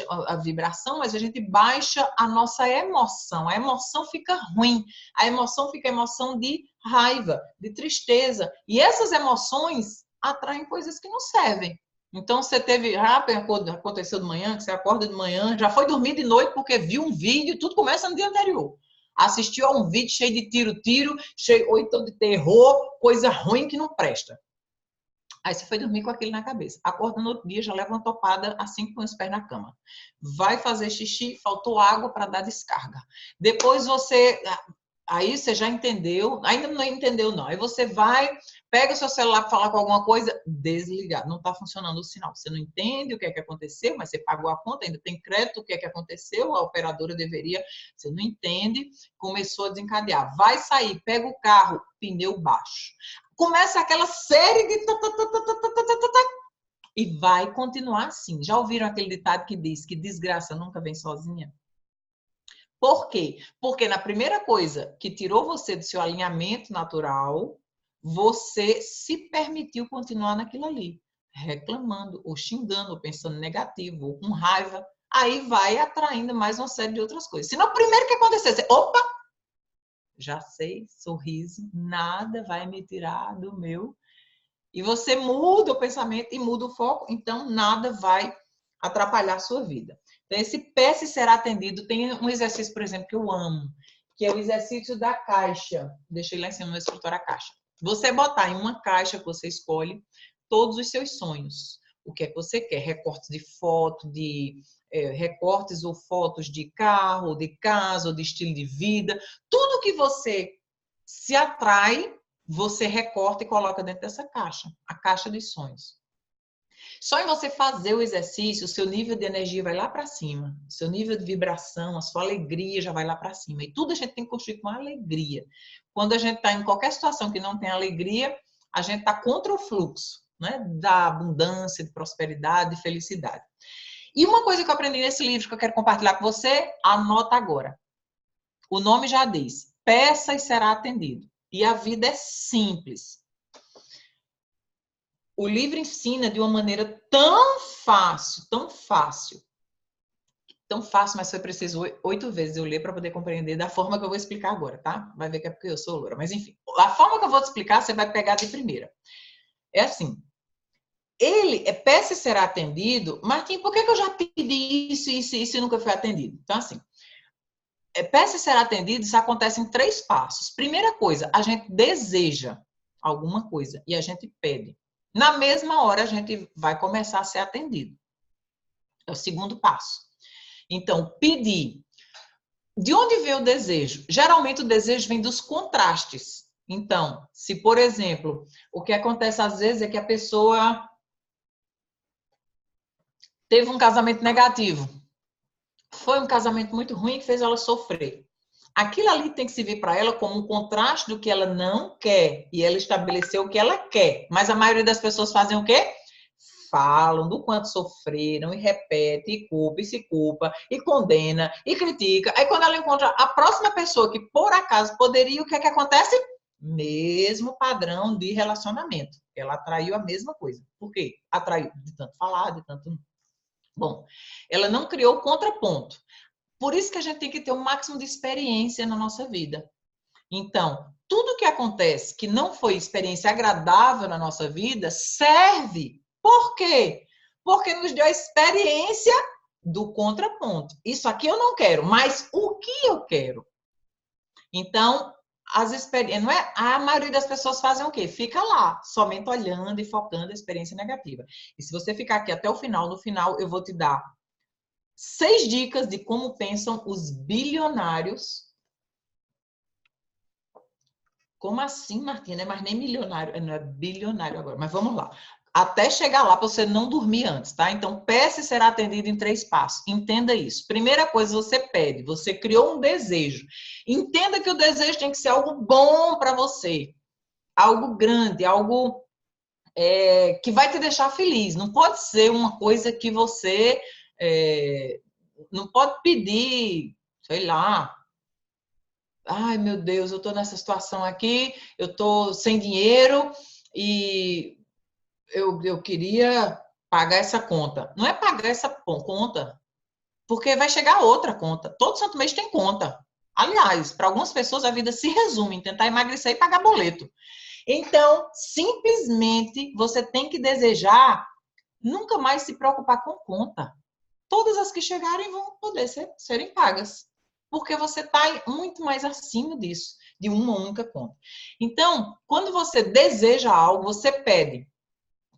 a vibração, mas a gente baixa a nossa emoção. A emoção fica ruim. A emoção fica emoção de raiva, de tristeza. E essas emoções atraem coisas que não servem. Então, você teve, aconteceu de manhã, que você acorda de manhã, já foi dormir de noite porque viu um vídeo, tudo começa no dia anterior. Assistiu a um vídeo cheio de tiro, ou então de terror, coisa ruim que não presta. Aí você foi dormir com aquilo na cabeça. Acorda no outro dia, já leva uma topada assim com os pés na cama. Vai fazer xixi, faltou água para dar descarga. Depois você... Aí você já entendeu, ainda não entendeu não. Aí você vai, pega o seu celular para falar com alguma coisa, desligar. Não está funcionando o sinal. Você não entende o que é que aconteceu, mas você pagou a conta, ainda tem crédito, o que é que aconteceu, a operadora deveria... Você não entende, começou a desencadear. Vai sair, pega o carro, pneu baixo. Começa aquela série de... E vai continuar assim. Já ouviram aquele ditado que diz que desgraça nunca vem sozinha? Por quê? Porque na primeira coisa que tirou você do seu alinhamento natural, você se permitiu continuar naquilo ali, reclamando, ou xingando, ou pensando negativo, ou com raiva. Aí vai atraindo mais uma série de outras coisas. Se no primeiro que acontecesse, opa, já sei, sorriso, nada vai me tirar do meu e você muda o pensamento e muda o foco, então nada vai atrapalhar a sua vida. Então, esse peça será atendido. Tem um exercício, por exemplo, que eu amo, que é o exercício da caixa. Deixei lá em cima no meu escritório a caixa. Você botar em uma caixa que você escolhe todos os seus sonhos. O que é que você quer? Recortes de foto, recortes ou fotos de carro, de casa, ou de estilo de vida. Tudo que você se atrai, você recorta e coloca dentro dessa caixa, a caixa dos sonhos. Só em você fazer o exercício, o seu nível de energia vai lá para cima, o seu nível de vibração, a sua alegria já vai lá para cima. E tudo a gente tem que construir com alegria. Quando a gente está em qualquer situação que não tem alegria, a gente está contra o fluxo, né, da abundância, de prosperidade, de felicidade. E uma coisa que eu aprendi nesse livro que eu quero compartilhar com você, anota agora. O nome já diz, peça e será atendido. E a vida é simples. O livro ensina de uma maneira tão fácil, mas foi preciso 8 vezes eu ler para poder compreender da forma que eu vou explicar agora, tá? Vai ver que é porque eu sou loura, mas enfim. A forma que eu vou te explicar, você vai pegar de primeira. É assim, peça e será atendido. Martim, por que eu já pedi isso e nunca foi atendido? Então, assim, peça e será atendido, isso acontece em 3 passos. Primeira coisa, a gente deseja alguma coisa e a gente pede. Na mesma hora, a gente vai começar a ser atendido. É o segundo passo. Então, pedir. De onde vem o desejo? Geralmente, o desejo vem dos contrastes. Então, se, por exemplo, o que acontece às vezes é que a pessoa teve um casamento negativo. Foi um casamento muito ruim que fez ela sofrer. Aquilo ali tem que servir para ela como um contraste do que ela não quer. E ela estabeleceu o que ela quer. Mas a maioria das pessoas fazem o quê? Falam do quanto sofreram e repete, e culpa, e se culpa, e condena, e critica. Aí quando ela encontra a próxima pessoa que por acaso poderia, o que é que acontece? Mesmo padrão de relacionamento. Ela atraiu a mesma coisa. Por quê? Atraiu de tanto falar, de tanto... Bom, ela não criou o contraponto. Por isso que a gente tem que ter o máximo de experiência na nossa vida. Então, tudo que acontece que não foi experiência agradável na nossa vida, serve. Por quê? Porque nos deu a experiência do contraponto. Isso aqui eu não quero, mas o que eu quero? Então, as experiências, não é? A maioria das pessoas fazem o quê? Fica lá, somente olhando e focando a experiência negativa. E se você ficar aqui até o final, no final eu vou te dar 6 dicas de como pensam os bilionários. Como assim, Martim? Não é mais nem milionário, não é bilionário agora. Mas vamos lá. Até chegar lá para você não dormir antes, tá? Então, peça e será atendido em 3 passos. Entenda isso. Primeira coisa, você pede. Você criou um desejo. Entenda que o desejo tem que ser algo bom para você. Algo grande, algo que vai te deixar feliz. Não pode ser uma coisa que você... não pode pedir, sei lá... Ai, meu Deus, eu estou nessa situação aqui, eu estou sem dinheiro e eu queria pagar essa conta. Não é pagar essa conta, porque vai chegar outra conta. Todo santo mês tem conta. Aliás, para algumas pessoas a vida se resume em tentar emagrecer e pagar boleto. Então, simplesmente você tem que desejar nunca mais se preocupar com conta. Todas as que chegarem vão poder serem pagas. Porque você está muito mais acima disso, de uma única conta. Então, quando você deseja algo, você pede.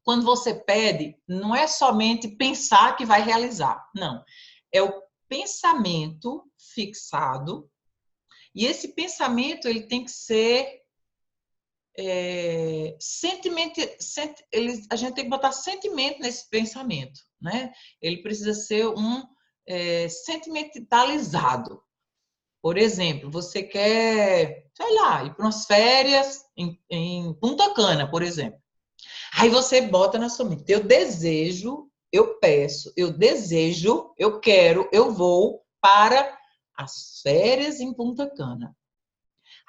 Quando você pede, não é somente pensar que vai realizar. Não. É o pensamento fixado. E esse pensamento, ele tem que ser... a gente tem que botar sentimento nesse pensamento, né? Ele precisa ser sentimentalizado. Por exemplo, você quer, sei lá, ir para umas férias em Punta Cana, por exemplo. Aí você bota na sua mente, eu desejo, eu peço, eu desejo, eu quero, eu vou para as férias em Punta Cana.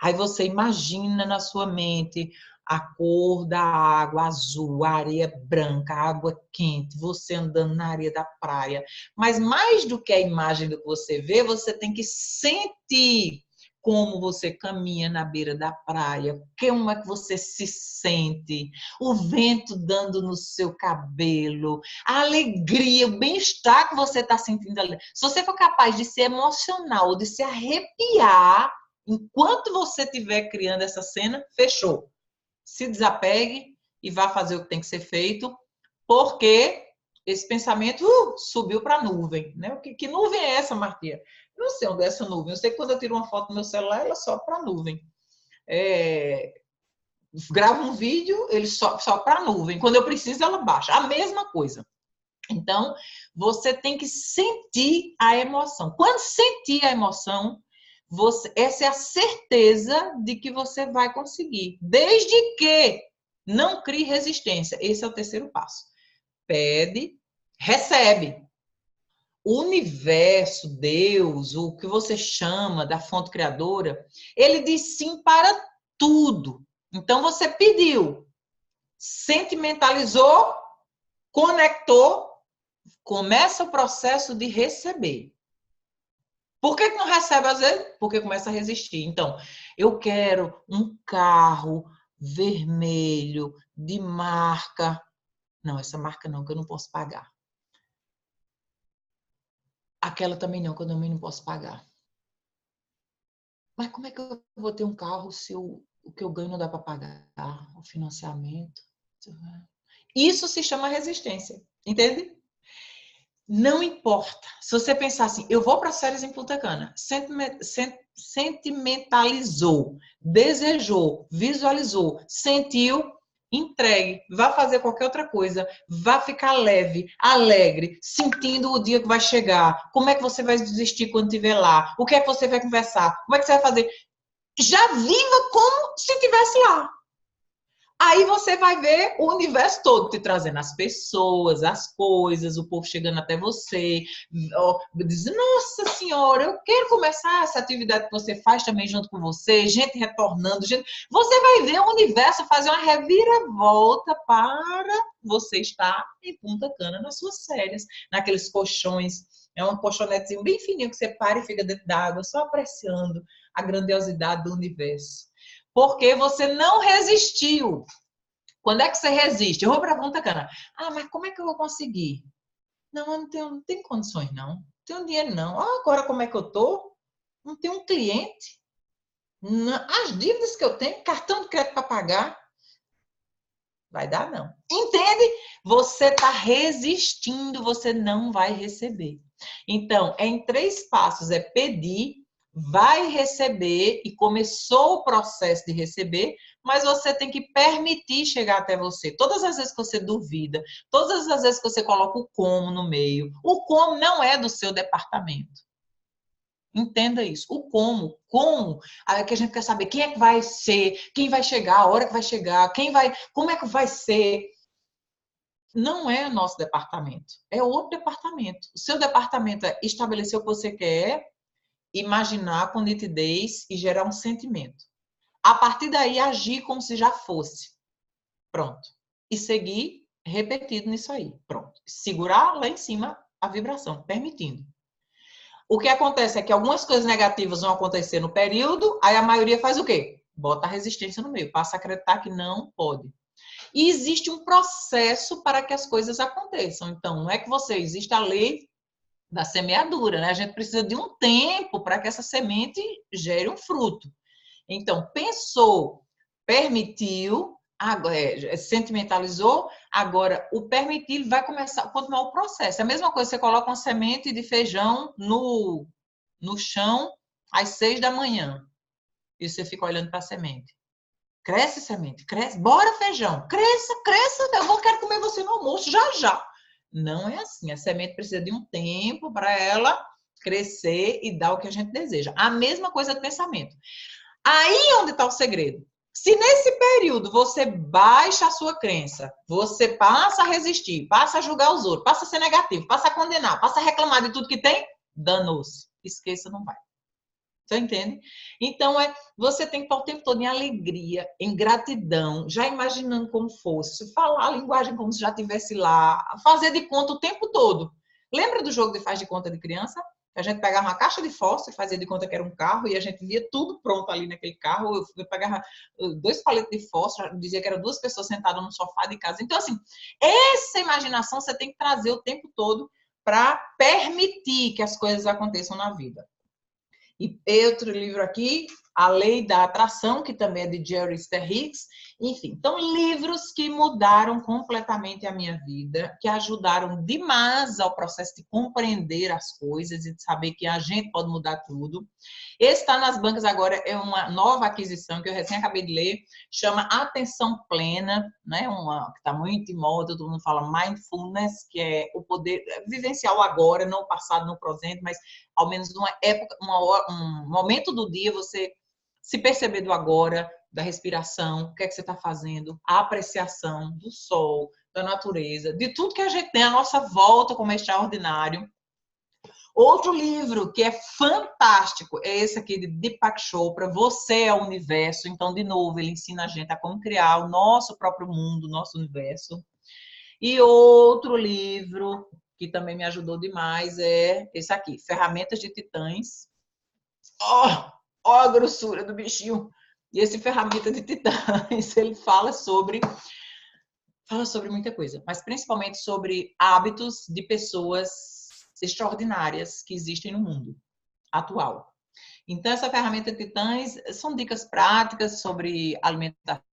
Aí você imagina na sua mente a cor da água azul, a areia branca, a água quente, você andando na areia da praia. Mas mais do que a imagem do que você vê, você tem que sentir como você caminha na beira da praia, como é que você se sente, o vento dando no seu cabelo, a alegria, o bem-estar que você está sentindo ali. Se você for capaz de ser emocional, de se arrepiar, enquanto você estiver criando essa cena, fechou. Se desapegue e vá fazer o que tem que ser feito, porque esse pensamento subiu para a nuvem. Né? Que nuvem é essa, Martinha? Eu não sei onde é essa nuvem. Eu sei que quando eu tiro uma foto no meu celular, ela sobe para a nuvem. Gravo um vídeo, ele sobe para a nuvem. Quando eu preciso, ela baixa. A mesma coisa. Então, você tem que sentir a emoção. Quando sentir a emoção, essa é a certeza de que você vai conseguir. Desde que não crie resistência. Esse é o terceiro passo. Pede, recebe. O universo, Deus, o que você chama da fonte criadora, ele diz sim para tudo. Então, você pediu, sentimentalizou, conectou, começa o processo de receber. Por que não recebe às vezes? Porque começa a resistir. Então, eu quero um carro vermelho de marca. Não, essa marca não, que eu não posso pagar. Aquela também não, que eu também não posso pagar. Mas como é que eu vou ter um carro se o que eu ganho não dá para pagar? O financiamento. Isso se chama resistência, entende? Não importa. Se você pensar assim, eu vou para as férias em Punta Cana, sentimentalizou, desejou, visualizou, sentiu, entregue, vá fazer qualquer outra coisa, vá ficar leve, alegre, sentindo o dia que vai chegar, como é que você vai desistir quando estiver lá, o que é que você vai conversar, como é que você vai fazer. Já viva como se estivesse lá. Aí você vai ver o universo todo te trazendo as pessoas, as coisas, o povo chegando até você, dizendo, nossa senhora, eu quero começar essa atividade que você faz também junto com você, gente retornando, gente. Você vai ver o universo fazer uma reviravolta para você estar em Punta Cana nas suas férias, naqueles colchões, é um colchonetezinho bem fininho que você para e fica dentro d'água, só apreciando a grandiosidade do universo. Porque você não resistiu. Quando é que você resiste? Eu vou para Punta Cana. Ah, mas como é que eu vou conseguir? Não, eu não tenho condições, não. Não tenho dinheiro, não. Ah, agora como é que eu tô? Não tenho um cliente. As dívidas que eu tenho, cartão de crédito para pagar. Vai dar, não. Entende? Você está resistindo, você não vai receber. Então, é em 3 passos. É pedir, vai receber e começou o processo de receber, mas você tem que permitir chegar até você. Todas as vezes que você duvida, todas as vezes que você coloca o como no meio, o como não é do seu departamento. Entenda isso. O como, aí que a gente quer saber quem é que vai ser, quem vai chegar, a hora que vai chegar, como é que vai ser. Não é o nosso departamento, é outro departamento. O seu departamento é estabelecer o que você quer, imaginar com nitidez e gerar um sentimento. A partir daí, agir como se já fosse. Pronto. E seguir repetido nisso aí. Pronto. Segurar lá em cima a vibração, permitindo. O que acontece é que algumas coisas negativas vão acontecer no período, aí a maioria faz o quê? Bota a resistência no meio, passa a acreditar que não pode. E existe um processo para que as coisas aconteçam. Então, não é que existe a lei da semeadura, né? A gente precisa de um tempo para que essa semente gere um fruto. Então, pensou, permitiu, sentimentalizou, agora o permitir vai começar a continuar o processo. É a mesma coisa, você coloca uma semente de feijão no chão às 6 da manhã e você fica olhando para a semente. Cresce, semente, cresce, bora feijão, cresça, cresça, quero comer você no almoço, já, já. Não é assim, a semente precisa de um tempo para ela crescer e dar o que a gente deseja. A mesma coisa do pensamento. Aí onde está o segredo. Se nesse período você baixa a sua crença, você passa a resistir, passa a julgar os outros, passa a ser negativo, passa a condenar, passa a reclamar de tudo que tem, danou-se. Esqueça, não vai. Você entende? Então, você tem que estar o tempo todo em alegria, em gratidão, já imaginando como fosse, falar a linguagem como se já estivesse lá, fazer de conta o tempo todo. Lembra do jogo de faz de conta de criança? A gente pegava uma caixa de fósforo, fazia de conta que era um carro, e a gente via tudo pronto ali naquele carro. Eu pegava 2 palitos de fósforo, dizia que eram 2 pessoas sentadas no sofá de casa. Então, assim, essa imaginação você tem que trazer o tempo todo para permitir que as coisas aconteçam na vida. E outro livro aqui, A Lei da Atração, que também é de Jerry Ster Hicks. Enfim, então livros que mudaram completamente a minha vida, que ajudaram demais ao processo de compreender as coisas e de saber que a gente pode mudar tudo. Esse está nas bancas agora, é uma nova aquisição que eu recém acabei de ler, chama Atenção Plena, né? Que está muito em moda, todo mundo fala mindfulness, que é o poder vivenciar o agora, não o passado, não o presente, mas ao menos uma época, um momento do dia você se perceber do agora, da respiração, o que é que você está fazendo, a apreciação do sol, da natureza, de tudo que a gente tem à nossa volta como extraordinário. Outro livro que é fantástico é esse aqui de Deepak Chopra, Você é o Universo. Então, de novo, ele ensina a gente a como criar o nosso próprio mundo, o nosso universo. E outro livro que também me ajudou demais é esse aqui, Ferramentas de Titãs. Ó a grossura do bichinho. E esse Ferramenta de Titãs, ele fala sobre muita coisa, mas principalmente sobre hábitos de pessoas extraordinárias que existem no mundo atual. Então, essa ferramenta Titãs são dicas práticas sobre alimentação,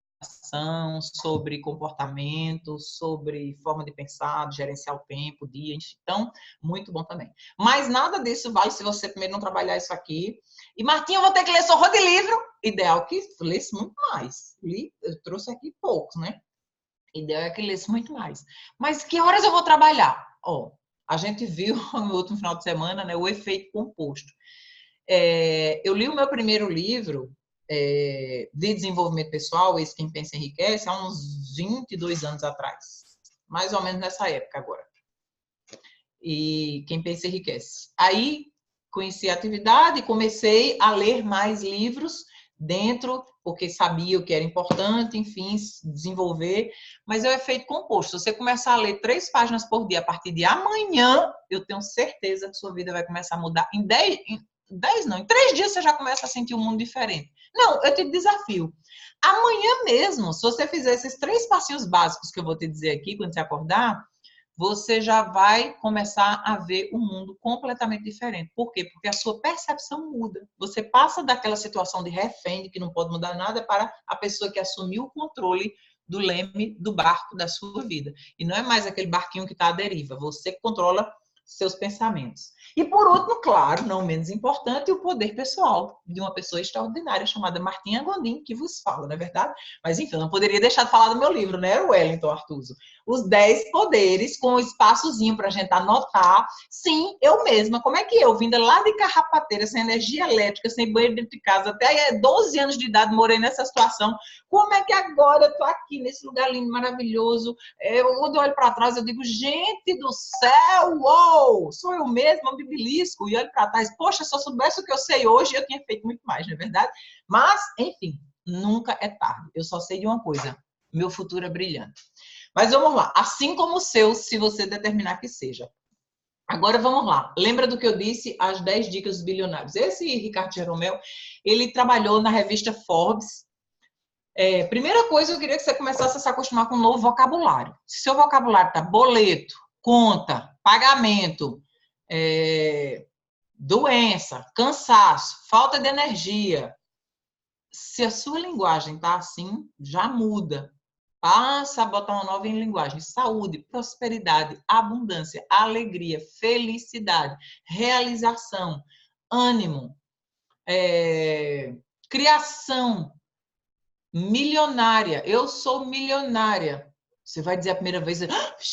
sobre comportamento, sobre forma de pensar, de gerenciar o tempo, o dia. Então, muito bom também. Mas nada disso vale se você primeiro não trabalhar isso aqui. E, Martinha, eu vou ter que ler só de livro. Ideal que lesse muito mais. Eu trouxe aqui poucos, né? Ideal é que lesse muito mais. Mas que horas eu vou trabalhar? A gente viu no último final de semana, né, o efeito composto. Eu li o meu primeiro livro de desenvolvimento pessoal, esse Quem Pensa Enriquece, há uns 22 anos atrás. Mais ou menos nessa época agora. E Quem Pensa Enriquece. Aí conheci a atividade e comecei a ler mais livros dentro, porque sabia o que era importante, enfim, desenvolver, mas é o efeito composto. Se você começar a ler 3 páginas por dia, a partir de amanhã, eu tenho certeza que sua vida vai começar a mudar. Em 3 dias você já começa a sentir um mundo diferente. Não, eu te desafio. Amanhã mesmo, se você fizer esses 3 passinhos básicos que eu vou te dizer aqui, quando você acordar, você já vai começar a ver um mundo completamente diferente. Por quê? Porque a sua percepção muda. Você passa daquela situação de refém, de que não pode mudar nada, para a pessoa que assumiu o controle do leme do barco da sua vida. E não é mais aquele barquinho que está à deriva. Você controla seus pensamentos. E por último, claro, não menos importante, o poder pessoal de uma pessoa extraordinária chamada Martinha Gondim, que vos fala, não é verdade? Mas enfim, eu não poderia deixar de falar do meu livro, né, Wellington Artuso? Os 10 poderes, com um espaçozinho para a gente anotar. Sim, eu mesma. Como é que eu, vinda lá de Carrapateira, sem energia elétrica, sem banheiro dentro de casa, até 12 anos de idade, morei nessa situação. Como é que agora eu tô aqui, nesse lugar lindo, maravilhoso? Quando eu olho para trás, eu digo, gente do céu, uou, sou eu mesma, um bibilisco. E olho para trás, poxa, se eu soubesse o que eu sei hoje, eu tinha feito muito mais, não é verdade? Mas, enfim, nunca é tarde. Eu só sei de uma coisa, meu futuro é brilhante. Mas vamos lá, assim como o seu, se você determinar que seja. Agora vamos lá, lembra do que eu disse, as 10 dicas dos bilionários. Esse Ricardo Jeromel, ele trabalhou na revista Forbes. Primeira coisa, eu queria que você começasse a se acostumar com um novo vocabulário. Se seu vocabulário tá boleto, conta, pagamento, doença, cansaço, falta de energia, se a sua linguagem tá assim, já muda. Passa a botar uma nova linguagem. Saúde, prosperidade, abundância, alegria, felicidade, realização, ânimo, criação, milionária. Eu sou milionária. Você vai dizer a primeira vez,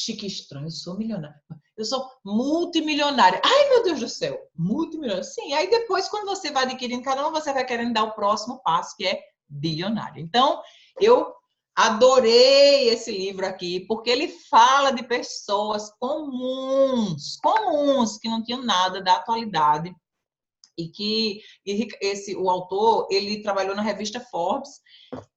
que estranho, eu sou milionária. Eu sou multimilionária. Ai, meu Deus do céu, multimilionária. Sim, aí depois, quando você vai adquirindo cada um, você vai querendo dar o próximo passo, que é bilionário. Então, eu adorei esse livro aqui, porque ele fala de pessoas comuns, que não tinham nada da atualidade, e que o autor, ele trabalhou na revista Forbes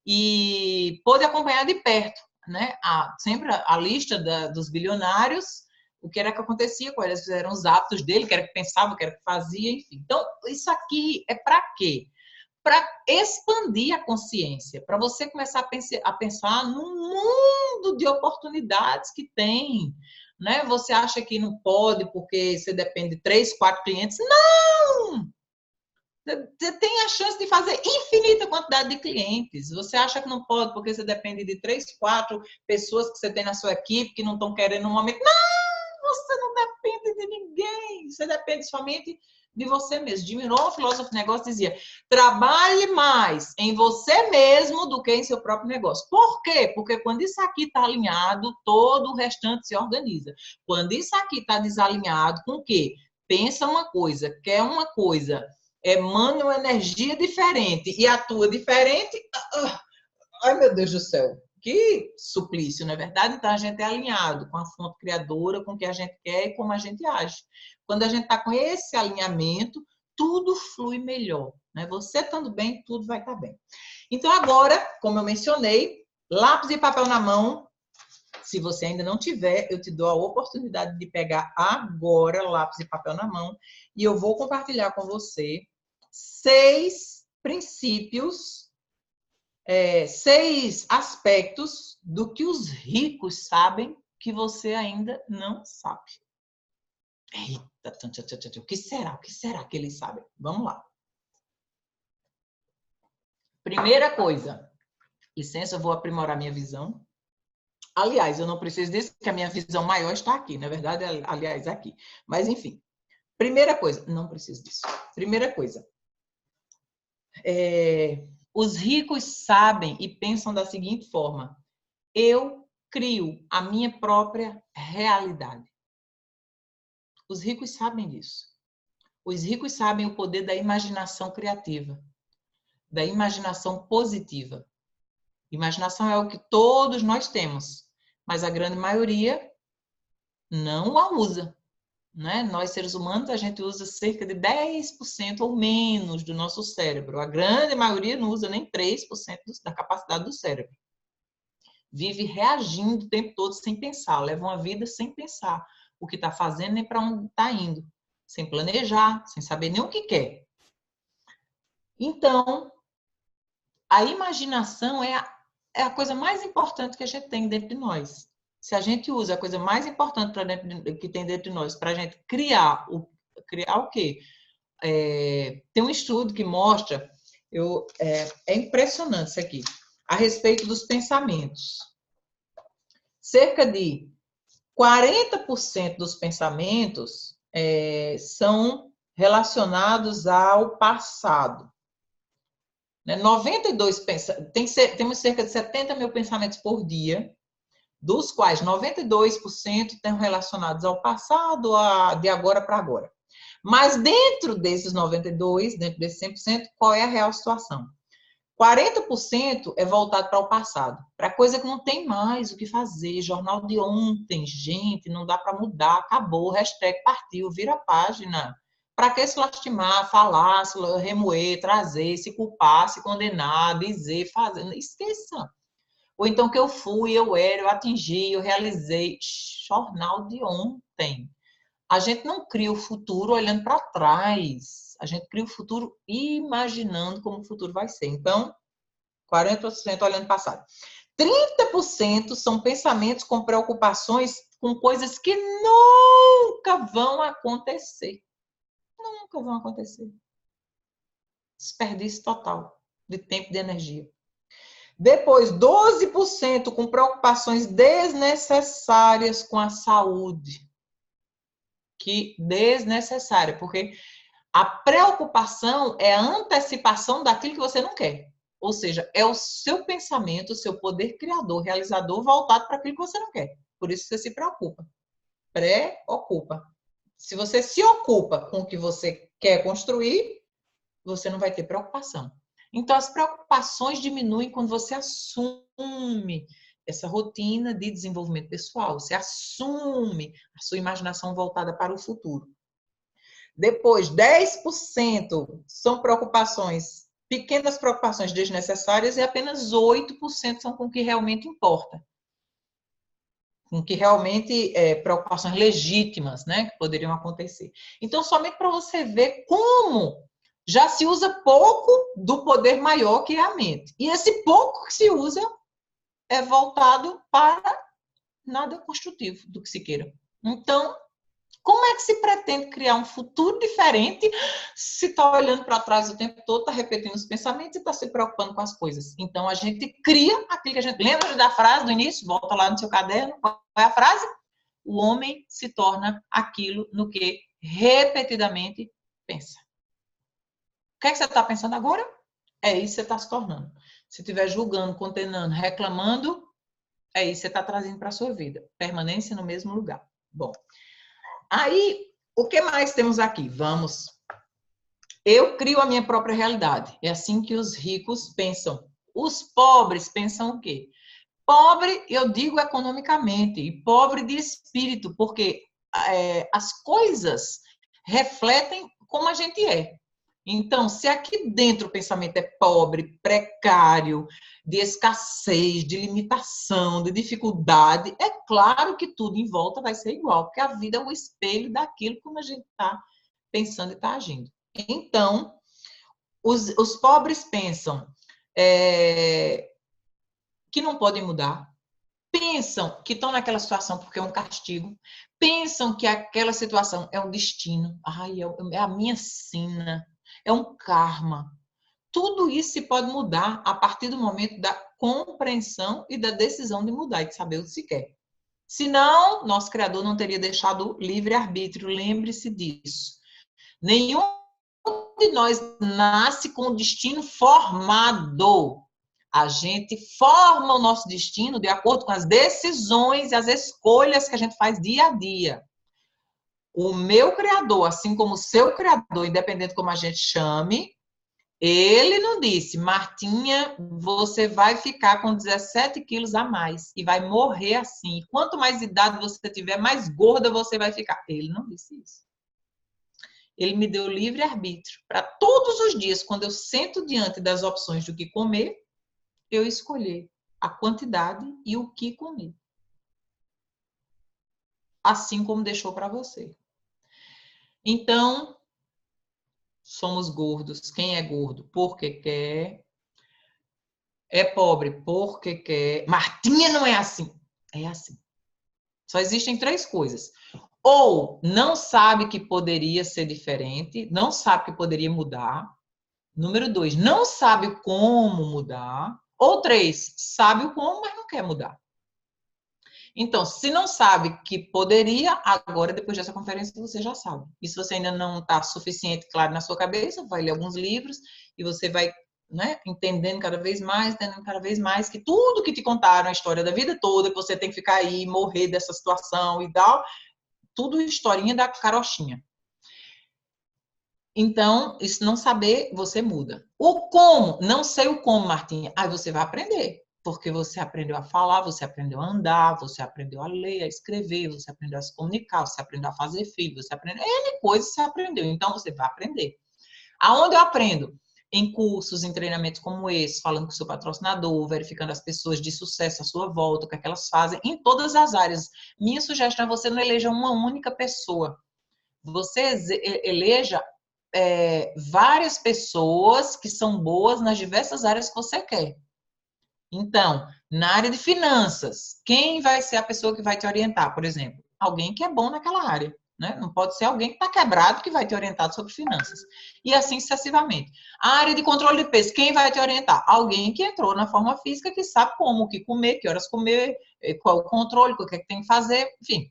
e pôde acompanhar de perto, né, sempre a lista dos bilionários, o que era que acontecia, quais eram os hábitos dele, o que era que pensava, o que era que fazia, enfim. Então, isso aqui é para quê? Para expandir a consciência, para você começar a pensar num mundo de oportunidades que tem. Né? Você acha que não pode porque você depende de 3, 4 clientes? Não! Você tem a chance de fazer infinita quantidade de clientes. Você acha que não pode porque você depende de 3, 4 pessoas que você tem na sua equipe que não estão querendo no momento? Não! Você não depende de ninguém. Você depende somente de você mesmo. Jim Rohn, filósofo de negócio, dizia: trabalhe mais em você mesmo do que em seu próprio negócio. Por quê? Porque quando isso aqui está alinhado, todo o restante se organiza. Quando isso aqui está desalinhado, com o quê? Pensa uma coisa, quer uma coisa, emana uma energia diferente e atua diferente. Ai, meu Deus do céu. Que suplício, não é verdade? Então, a gente é alinhado com a fonte criadora, com o que a gente quer e como a gente age. Quando a gente está com esse alinhamento, tudo flui melhor. Né? Você estando bem, tudo vai estar bem. Então, agora, como eu mencionei, lápis e papel na mão. Se você ainda não tiver, eu te dou a oportunidade de pegar agora lápis e papel na mão e eu vou compartilhar com você 6 princípios, 6 aspectos do que os ricos sabem que você ainda não sabe. Eita, o que será? O que será que eles sabem? Vamos lá. Primeira coisa, licença, eu vou aprimorar minha visão. Aliás, eu não preciso disso, porque a minha visão maior está aqui, na verdade, aliás, aqui. Mas, enfim, primeira coisa, não preciso disso. Primeira coisa, os ricos sabem e pensam da seguinte forma: eu crio a minha própria realidade. Os ricos sabem disso. Os ricos sabem o poder da imaginação criativa, da imaginação positiva. Imaginação é o que todos nós temos, mas a grande maioria não a usa. Né? Nós, seres humanos, a gente usa cerca de 10% ou menos do nosso cérebro. A grande maioria não usa nem 3% da capacidade do cérebro. Vive reagindo o tempo todo sem pensar, leva uma vida sem pensar o que está fazendo nem para onde está indo, sem planejar, sem saber nem o que quer. Então, a imaginação é a coisa mais importante que a gente tem dentro de nós. Se a gente usa a coisa mais importante que tem dentro de nós para a gente criar o quê? Tem um estudo que mostra, é impressionante isso aqui, a respeito dos pensamentos. Cerca de 40% dos pensamentos são relacionados ao passado. 92 temos cerca de 70 mil pensamentos por dia, dos quais 92% estão relacionados ao passado, de agora para agora. Mas dentro desses 92, dentro desses 100%, qual é a real situação? 40% é voltado para o passado, para coisa que não tem mais o que fazer, jornal de ontem, gente, não dá para mudar, acabou, hashtag partiu, vira a página. Para que se lastimar, falar, se remoer, trazer, se culpar, se condenar, dizer, fazer, esqueça. Ou então que eu fui, eu era, eu atingi, eu realizei. Jornal de ontem. A gente não cria o futuro olhando para trás. A gente cria o futuro imaginando como o futuro vai ser. Então, 40% olhando para o passado. 30% são pensamentos com preocupações com coisas que nunca vão acontecer. Nunca vão acontecer. Desperdício total de tempo e de energia. Depois, 12% com preocupações desnecessárias com a saúde. Que desnecessária, porque a preocupação é a antecipação daquilo que você não quer. Ou seja, é o seu pensamento, o seu poder criador, realizador, voltado para aquilo que você não quer. Por isso você se preocupa. Preocupa. Se você se ocupa com o que você quer construir, você não vai ter preocupação. Então, as preocupações diminuem quando você assume essa rotina de desenvolvimento pessoal. Você assume a sua imaginação voltada para o futuro. Depois, 10% são preocupações, pequenas preocupações desnecessárias e apenas 8% são com o que realmente importa. com que realmente preocupações legítimas, né, que poderiam acontecer. Então, somente para você ver como já se usa pouco do poder maior que é a mente. E esse pouco que se usa é voltado para nada construtivo do que se queira. Então, como é que se pretende criar um futuro diferente se está olhando para trás o tempo todo, está repetindo os pensamentos e está se preocupando com as coisas? Então, a gente cria aquilo que a gente... Lembra da frase do início? Volta lá no seu caderno. Qual é a frase? O homem se torna aquilo no que repetidamente pensa. O que é que você está pensando agora? É isso que você está se tornando. Se estiver julgando, condenando, reclamando, é isso que você está trazendo para a sua vida. Permanência no mesmo lugar. Bom, aí, o que mais temos aqui? Vamos. Eu crio a minha própria realidade. É assim que os ricos pensam. Os pobres pensam o quê? Pobre, eu digo economicamente, e pobre de espírito, porque as coisas refletem como a gente é. Então, se aqui dentro o pensamento é pobre, precário, de escassez, de limitação, de dificuldade, é claro que tudo em volta vai ser igual, porque a vida é o espelho daquilo como a gente está pensando e está agindo. Então, os pobres pensam que não podem mudar, pensam que estão naquela situação porque é um castigo, pensam que aquela situação é um destino, ai, é a minha sina, é um karma. Tudo isso se pode mudar a partir do momento da compreensão e da decisão de mudar e de saber o que se quer. Senão, nosso Criador não teria deixado livre-arbítrio, lembre-se disso. Nenhum de nós nasce com o destino formado. A gente forma o nosso destino de acordo com as decisões e as escolhas que a gente faz dia a dia. O meu Criador, assim como o seu Criador, independente como a gente chame, ele não disse, Martinha, você vai ficar com 17 quilos a mais e vai morrer assim. Quanto mais idade você tiver, mais gorda você vai ficar. Ele não disse isso. Ele me deu livre-arbítrio para todos os dias, quando eu sento diante das opções do que comer, eu escolher a quantidade e o que comer. Assim como deixou para você. Então, somos gordos. Quem é gordo? Porque quer. É pobre porque quer. Martinha não é assim. É assim. Só existem 3 coisas. Ou não sabe que poderia ser diferente, não sabe que poderia mudar. Número 2, não sabe como mudar. Ou 3, sabe o como, mas não quer mudar. Então, se não sabe que poderia, agora, depois dessa conferência, você já sabe. E se você ainda não está suficiente claro na sua cabeça, vai ler alguns livros e você vai, né, entendendo cada vez mais que tudo que te contaram, a história da vida toda, que você tem que ficar aí, morrer dessa situação e tal, tudo historinha da carochinha. Então, isso não saber, você muda. O como, não sei o como, Martinha. Aí você vai aprender, porque você aprendeu a falar, você aprendeu a andar, você aprendeu a ler, a escrever, você aprendeu a se comunicar, você aprendeu a fazer filho, você aprendeu, N coisas você aprendeu, então você vai aprender. Aonde eu aprendo? Em cursos, em treinamentos como esse, falando com o seu patrocinador, verificando as pessoas de sucesso à sua volta, o que é que elas fazem, em todas as áreas. Minha sugestão é você não eleja uma única pessoa. Você eleja várias pessoas que são boas nas diversas áreas que você quer. Então, na área de finanças, quem vai ser a pessoa que vai te orientar, por exemplo? Alguém que é bom naquela área, né? Não pode ser alguém que está quebrado que vai te orientar sobre finanças. E assim sucessivamente. A área de controle de peso, quem vai te orientar? Alguém que entrou na forma física, que sabe como, o que comer, que horas comer, qual o controle, o que é que tem que fazer, enfim.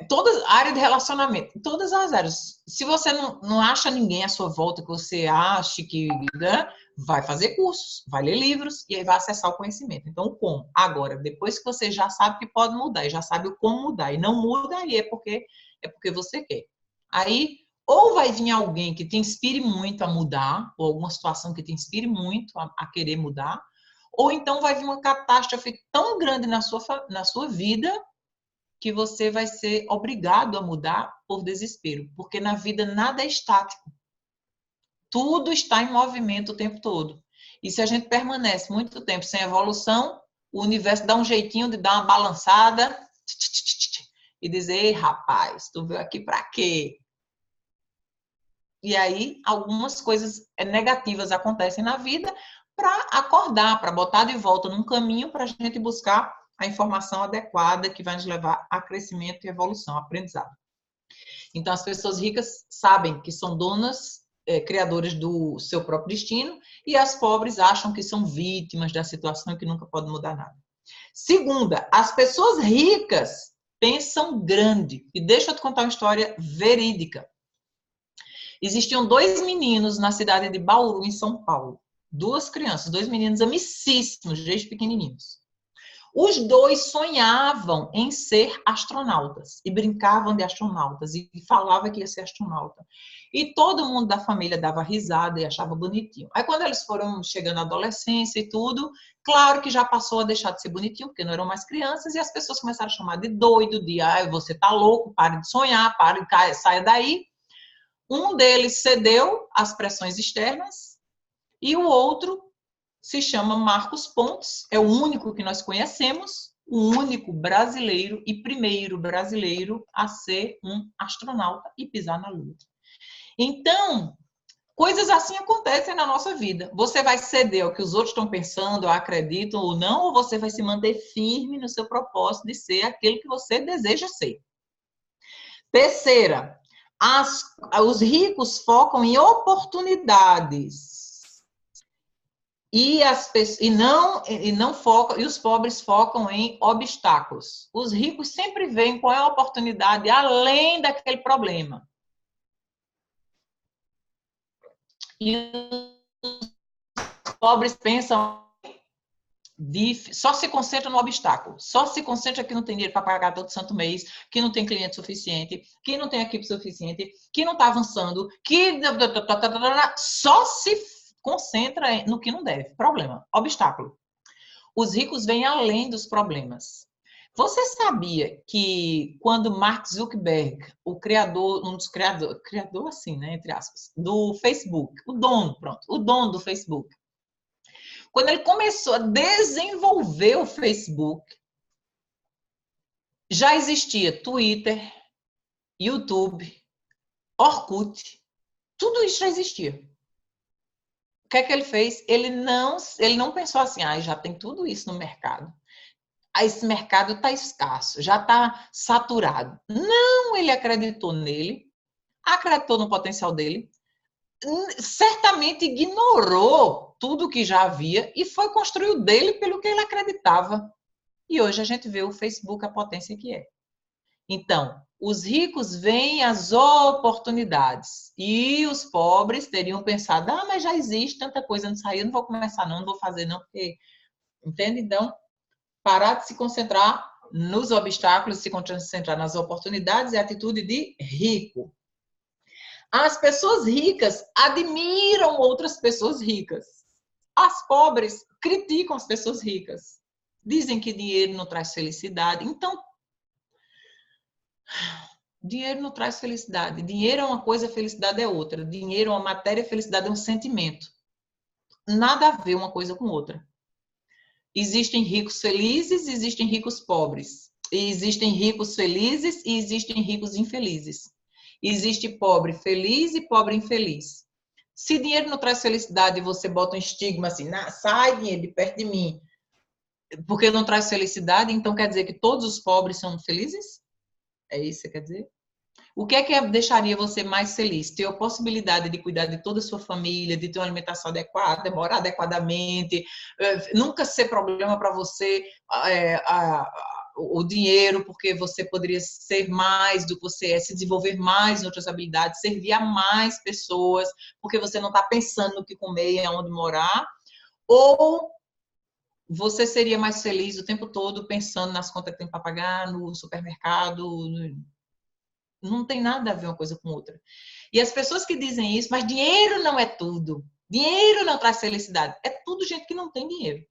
Toda a área de relacionamento, todas as áreas. Se você não acha ninguém à sua volta que você ache que, né, vai fazer cursos, vai ler livros e aí vai acessar o conhecimento. Então, o como? Agora, depois que você já sabe que pode mudar e já sabe o como mudar e não muda, aí é porque você quer. Aí, ou vai vir alguém que te inspire muito a mudar, ou alguma situação que te inspire muito a querer mudar, ou então vai vir uma catástrofe tão grande na sua vida que você vai ser obrigado a mudar por desespero, porque na vida nada é estático. Tudo está em movimento o tempo todo. E se a gente permanece muito tempo sem evolução, o universo dá um jeitinho de dar uma balançada e dizer, ei, rapaz, tu veio aqui para quê? E aí, algumas coisas negativas acontecem na vida para acordar, para botar de volta num caminho para a gente buscar a informação adequada que vai nos levar a crescimento e evolução, aprendizado. Então, as pessoas ricas sabem que são donas, criadoras do seu próprio destino, e as pobres acham que são vítimas da situação e que nunca podem mudar nada. Segunda, as pessoas ricas pensam grande. E deixa eu te contar uma história verídica. Existiam 2 meninos na cidade de Bauru, em São Paulo. 2 crianças, 2 meninos amicíssimos, desde pequenininhos. Os 2 sonhavam em ser astronautas e brincavam de astronautas e falavam que ia ser astronauta. E todo mundo da família dava risada e achava bonitinho. Aí quando eles foram chegando à adolescência e tudo, claro que já passou a deixar de ser bonitinho, porque não eram mais crianças, e as pessoas começaram a chamar de doido, de você tá louco, pare de sonhar, saia daí. Um deles cedeu às pressões externas e o outro se chama Marcos Pontes, é o único que nós conhecemos, o único brasileiro e primeiro brasileiro a ser um astronauta e pisar na Lua. Então, coisas assim acontecem na nossa vida. Você vai ceder ao que os outros estão pensando, acreditam ou não, ou você vai se manter firme no seu propósito de ser aquilo que você deseja ser. Terceira, os ricos focam em oportunidades. E os pobres focam em obstáculos. Os ricos sempre veem qual é a oportunidade além daquele problema. E os pobres pensam, só se concentram no obstáculo, só se concentra que não tem dinheiro para pagar todo santo mês, que não tem cliente suficiente, que não tem equipe suficiente, que não está avançando, que só se concentra no que não deve. Problema, obstáculo. Os ricos vêm além dos problemas. Você sabia que quando Mark Zuckerberg, o criador, um dos criadores, criador assim, né, entre aspas, do Facebook, o dono do Facebook, quando ele começou a desenvolver o Facebook, já existia Twitter, YouTube, Orkut, tudo isso já existia. O que é que ele fez? Ele não pensou assim, já tem tudo isso no mercado. Esse mercado está escasso, já está saturado. Não, ele acreditou nele, acreditou no potencial dele, certamente ignorou tudo que já havia e foi construir o dele pelo que ele acreditava. E hoje a gente vê o Facebook a potência que é. Então, os ricos veem as oportunidades e os pobres teriam pensado, mas já existe tanta coisa não saiu, não vou começar não vou fazer não, porque... Entende? Então, parar de se concentrar nos obstáculos, se concentrar nas oportunidades é a atitude de rico. As pessoas ricas admiram outras pessoas ricas. As pobres criticam as pessoas ricas. Dizem que dinheiro não traz felicidade. Então, dinheiro não traz felicidade. Dinheiro é uma coisa, felicidade é outra. Dinheiro é uma matéria, felicidade é um sentimento. Nada a ver uma coisa com outra. Existem ricos felizes, existem ricos pobres. E existem ricos felizes e existem ricos infelizes. Existe pobre feliz e pobre infeliz. Se dinheiro não traz felicidade e você bota um estigma assim, sai dinheiro de perto de mim, porque não traz felicidade, então quer dizer que todos os pobres são felizes? É isso que você quer dizer? O que é que deixaria você mais feliz? Ter a possibilidade de cuidar de toda a sua família, de ter uma alimentação adequada, morar adequadamente, nunca ser problema para você o dinheiro, porque você poderia ser mais do que você é, se desenvolver mais em outras habilidades, servir a mais pessoas, porque você não está pensando no que comer e aonde morar, ou você seria mais feliz o tempo todo pensando nas contas que tem para pagar, no supermercado. Não tem nada a ver uma coisa com outra. E as pessoas que dizem isso, mas dinheiro não é tudo. Dinheiro não traz felicidade. É tudo gente que não tem dinheiro.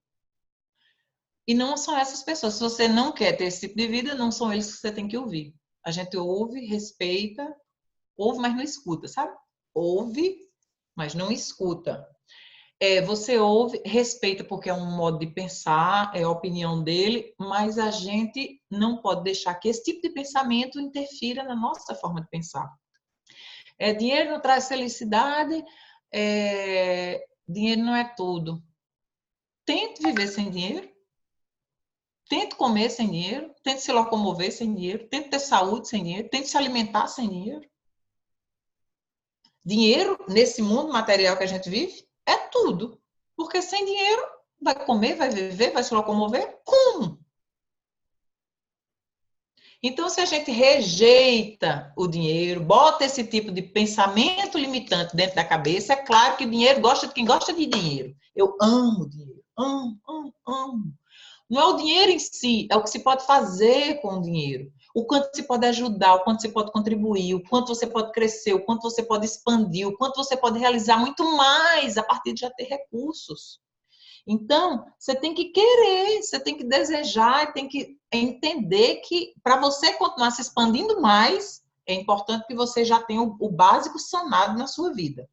E não são essas pessoas. Se você não quer ter esse tipo de vida, não são eles que você tem que ouvir. A gente ouve, respeita, ouve, mas não escuta, sabe? Ouve, mas não escuta. Você ouve, respeita porque é um modo de pensar, é a opinião dele, mas a gente não pode deixar que esse tipo de pensamento interfira na nossa forma de pensar. Dinheiro não traz felicidade, dinheiro não é tudo. Tente viver sem dinheiro, tente comer sem dinheiro, tente se locomover sem dinheiro, tente ter saúde sem dinheiro, tente se alimentar sem dinheiro. Dinheiro, nesse mundo material que a gente vive, é tudo. Porque sem dinheiro, vai comer, vai viver, vai se locomover? Como? Então, se a gente rejeita o dinheiro, bota esse tipo de pensamento limitante dentro da cabeça, é claro que o dinheiro gosta de quem gosta de dinheiro. Eu amo dinheiro. Amo, amo, amo. Não é o dinheiro em si, é o que se pode fazer com o dinheiro. O quanto se pode ajudar, o quanto você pode contribuir, o quanto você pode crescer, o quanto você pode expandir, o quanto você pode realizar muito mais a partir de já ter recursos. Então, você tem que querer, você tem que desejar, tem que entender que para você continuar se expandindo mais, é importante que você já tenha o básico sanado na sua vida.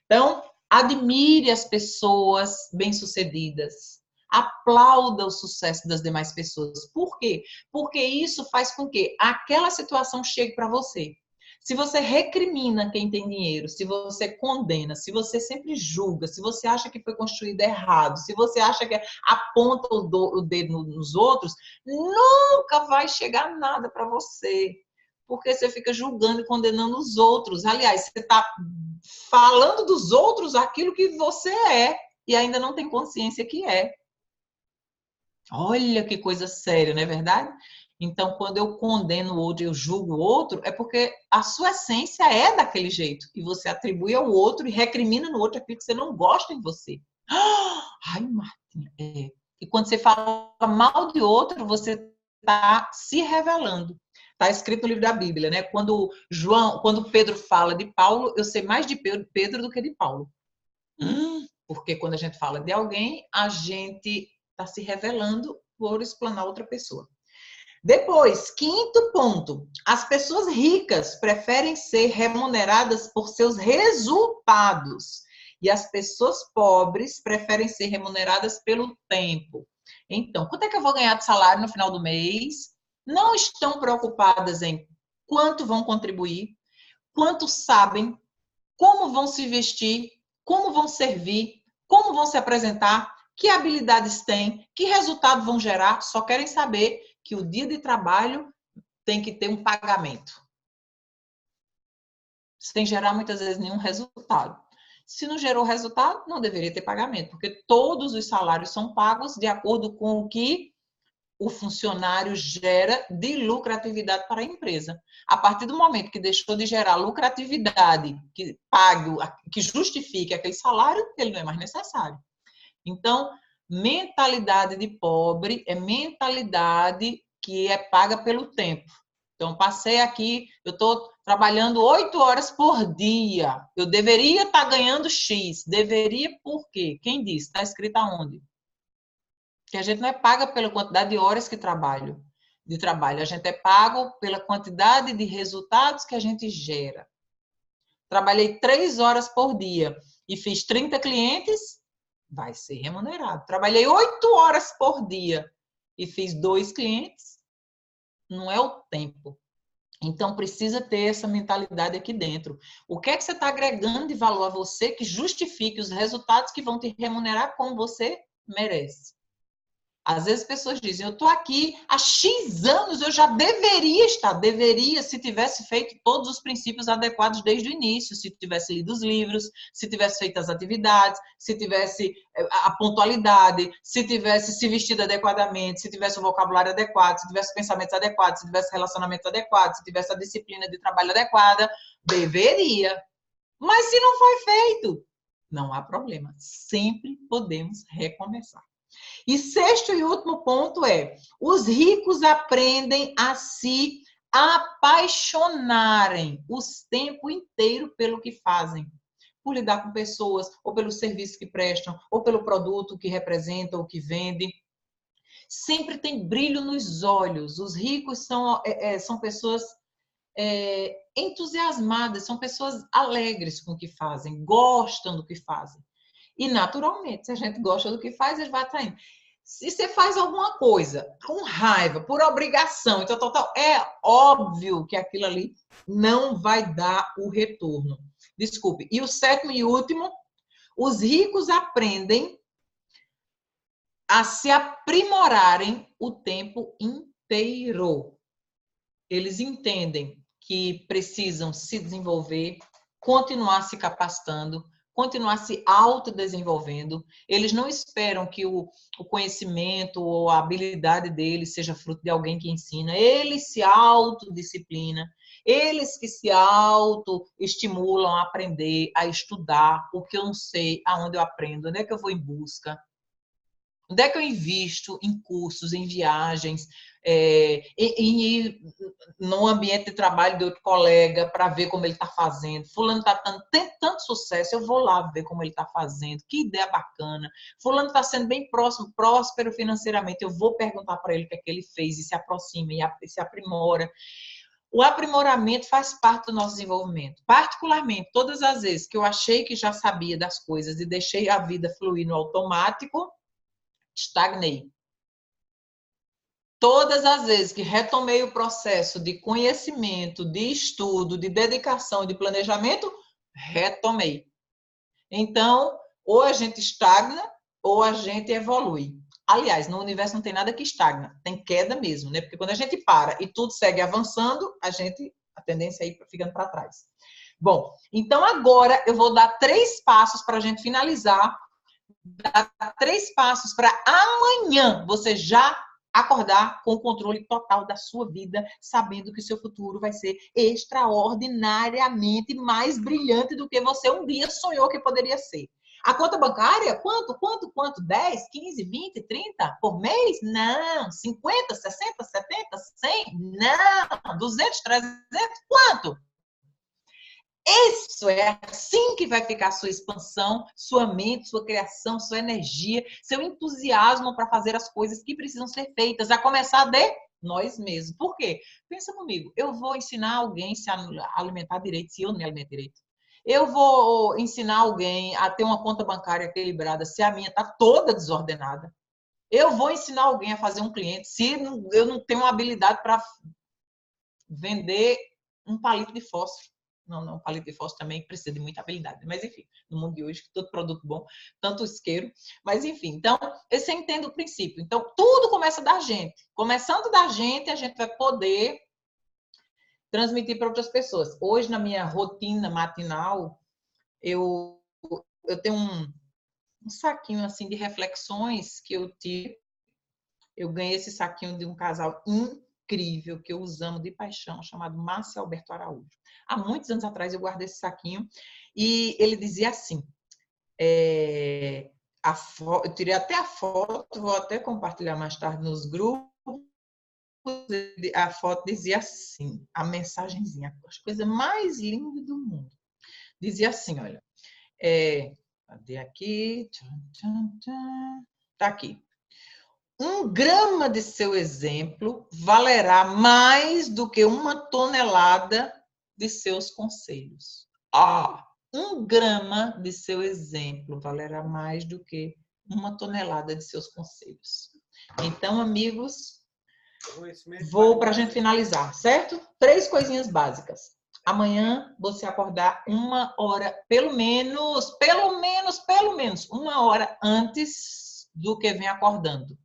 Então, admire as pessoas bem-sucedidas. Aplauda o sucesso das demais pessoas. Por quê? Porque isso faz com que aquela situação chegue para você. Se você recrimina quem tem dinheiro, se você condena, se você sempre julga, se você acha que foi construído errado, se você acha que aponta o dedo nos outros, nunca vai chegar nada para você. Porque você fica julgando e condenando os outros. Aliás, você está falando dos outros aquilo que você é e ainda não tem consciência que é. Olha que coisa séria, não é verdade? Então, quando eu condeno o outro, eu julgo o outro, é porque a sua essência é daquele jeito. E você atribui ao outro e recrimina no outro aquilo que você não gosta em você. Ai, Martinha, E quando você fala mal de outro, você está se revelando. Está escrito no livro da Bíblia, né? Quando Pedro fala de Paulo, eu sei mais de Pedro do que de Paulo. Porque quando a gente fala de alguém, a gente está se revelando por explanar outra pessoa. Depois, quinto ponto. As pessoas ricas preferem ser remuneradas por seus resultados. E as pessoas pobres preferem ser remuneradas pelo tempo. Então, quanto é que eu vou ganhar de salário no final do mês? Não estão preocupadas em quanto vão contribuir, quanto sabem, como vão se vestir, como vão servir, como vão se apresentar, que habilidades têm, que resultado vão gerar, só querem saber que o dia de trabalho tem que ter um pagamento. Sem gerar muitas vezes nenhum resultado. Se não gerou resultado, não deveria ter pagamento, porque todos os salários são pagos de acordo com o que o funcionário gera de lucratividade para a empresa. A partir do momento que deixou de gerar lucratividade que pague, que justifique aquele salário, ele não é mais necessário. Então, mentalidade de pobre é mentalidade que é paga pelo tempo. Então, passei aqui, eu estou trabalhando 8 horas por dia. Eu deveria estar ganhando X. Deveria por quê? Quem disse? Está escrito aonde? Que a gente não é paga pela quantidade de horas de trabalho. A gente é pago pela quantidade de resultados que a gente gera. Trabalhei 3 horas por dia e fiz 30 clientes, vai ser remunerado. Trabalhei 8 horas por dia e fiz 2 clientes, não é o tempo. Então, precisa ter essa mentalidade aqui dentro. O que é que você está agregando de valor a você que justifique os resultados que vão te remunerar como você merece? Às vezes pessoas dizem, eu estou aqui há X anos, eu já deveria estar, se tivesse feito todos os princípios adequados desde o início, se tivesse lido os livros, se tivesse feito as atividades, se tivesse a pontualidade, se tivesse se vestido adequadamente, se tivesse o vocabulário adequado, se tivesse pensamentos adequados, se tivesse relacionamento adequado, se tivesse a disciplina de trabalho adequada, deveria. Mas se não foi feito, não há problema, sempre podemos recomeçar. E sexto e último ponto é: os ricos aprendem a se apaixonarem o tempo inteiro pelo que fazem. Por lidar com pessoas, ou pelo serviço que prestam, ou pelo produto que representam, ou que vendem. Sempre tem brilho nos olhos. Os ricos são pessoas entusiasmadas, são pessoas alegres com o que fazem, gostam do que fazem. E naturalmente, se a gente gosta do que faz, a gente vai atraindo. Se você faz alguma coisa com raiva, por obrigação, então total, é óbvio que aquilo ali não vai dar o retorno. Desculpe. E o sétimo e último, os ricos aprendem a se aprimorarem o tempo inteiro. Eles entendem que precisam se desenvolver, continuar se capacitando, continuar se autodesenvolvendo. Eles não esperam que o conhecimento ou a habilidade deles seja fruto de alguém que ensina. Eles se autodisciplinam, eles que se autoestimulam a aprender, a estudar o que eu não sei, aonde eu aprendo, onde é que eu vou em busca. Onde é que eu invisto em cursos, em viagens, no ambiente de trabalho de outro colega para ver como ele está fazendo. Fulano está tendo tanto sucesso, eu vou lá ver como ele está fazendo. Que ideia bacana. Fulano está sendo bem próspero financeiramente. Eu vou perguntar para ele o que é que ele fez e se aproxima e se aprimora. O aprimoramento faz parte do nosso desenvolvimento. Particularmente, todas as vezes que eu achei que já sabia das coisas e deixei a vida fluir no automático, estagnei. Todas as vezes que retomei o processo de conhecimento, de estudo, de dedicação, de planejamento, retomei. Então, ou a gente estagna, ou a gente evolui. Aliás, no universo não tem nada que estagna, tem queda mesmo, né? Porque quando a gente para e tudo segue avançando, a tendência é ir ficando para trás. Bom, então agora eu vou dar 3 passos para a gente finalizar. Dar 3 passos para amanhã você já acordar com o controle total da sua vida, sabendo que o seu futuro vai ser extraordinariamente mais brilhante do que você um dia sonhou que poderia ser. A conta bancária? Quanto? 10, 15, 20, 30 por mês? Não. 50, 60, 70, 100? Não. 200, 300? Quanto? Isso é assim que vai ficar a sua expansão, sua mente, sua criação, sua energia, seu entusiasmo para fazer as coisas que precisam ser feitas, a começar de nós mesmos. Por quê? Pensa comigo, eu vou ensinar alguém a se alimentar direito se eu não me alimento direito. Eu vou ensinar alguém a ter uma conta bancária equilibrada se a minha está toda desordenada. Eu vou ensinar alguém a fazer um cliente se eu não tenho uma habilidade para vender um palito de fósforo. Não, palito de fósforo também precisa de muita habilidade. Mas, enfim, no mundo de hoje, todo produto bom, tanto isqueiro. Mas, enfim, então, você entende o princípio. Então, tudo começa da gente. Começando da gente, a gente vai poder transmitir para outras pessoas. Hoje, na minha rotina matinal, eu tenho um saquinho, assim, de reflexões que eu tive. Eu ganhei esse saquinho de um casal incrível, que eu os amo de paixão, chamado Márcio Alberto Araújo. Há muitos anos atrás eu guardei esse saquinho e ele dizia assim, eu tirei até a foto, vou até compartilhar mais tarde nos grupos, a foto dizia assim, a mensagenzinha, a coisa mais linda do mundo. Dizia assim, olha, cadê aqui? Tá aqui. 1 grama de seu exemplo valerá mais do que 1 tonelada de seus conselhos. 1 grama de seu exemplo valerá mais do que 1 tonelada de seus conselhos. Então, amigos, vou para a gente finalizar, certo? 3 coisinhas básicas. Amanhã, você acordar 1 hora, pelo menos 1 hora antes do que vem acordando.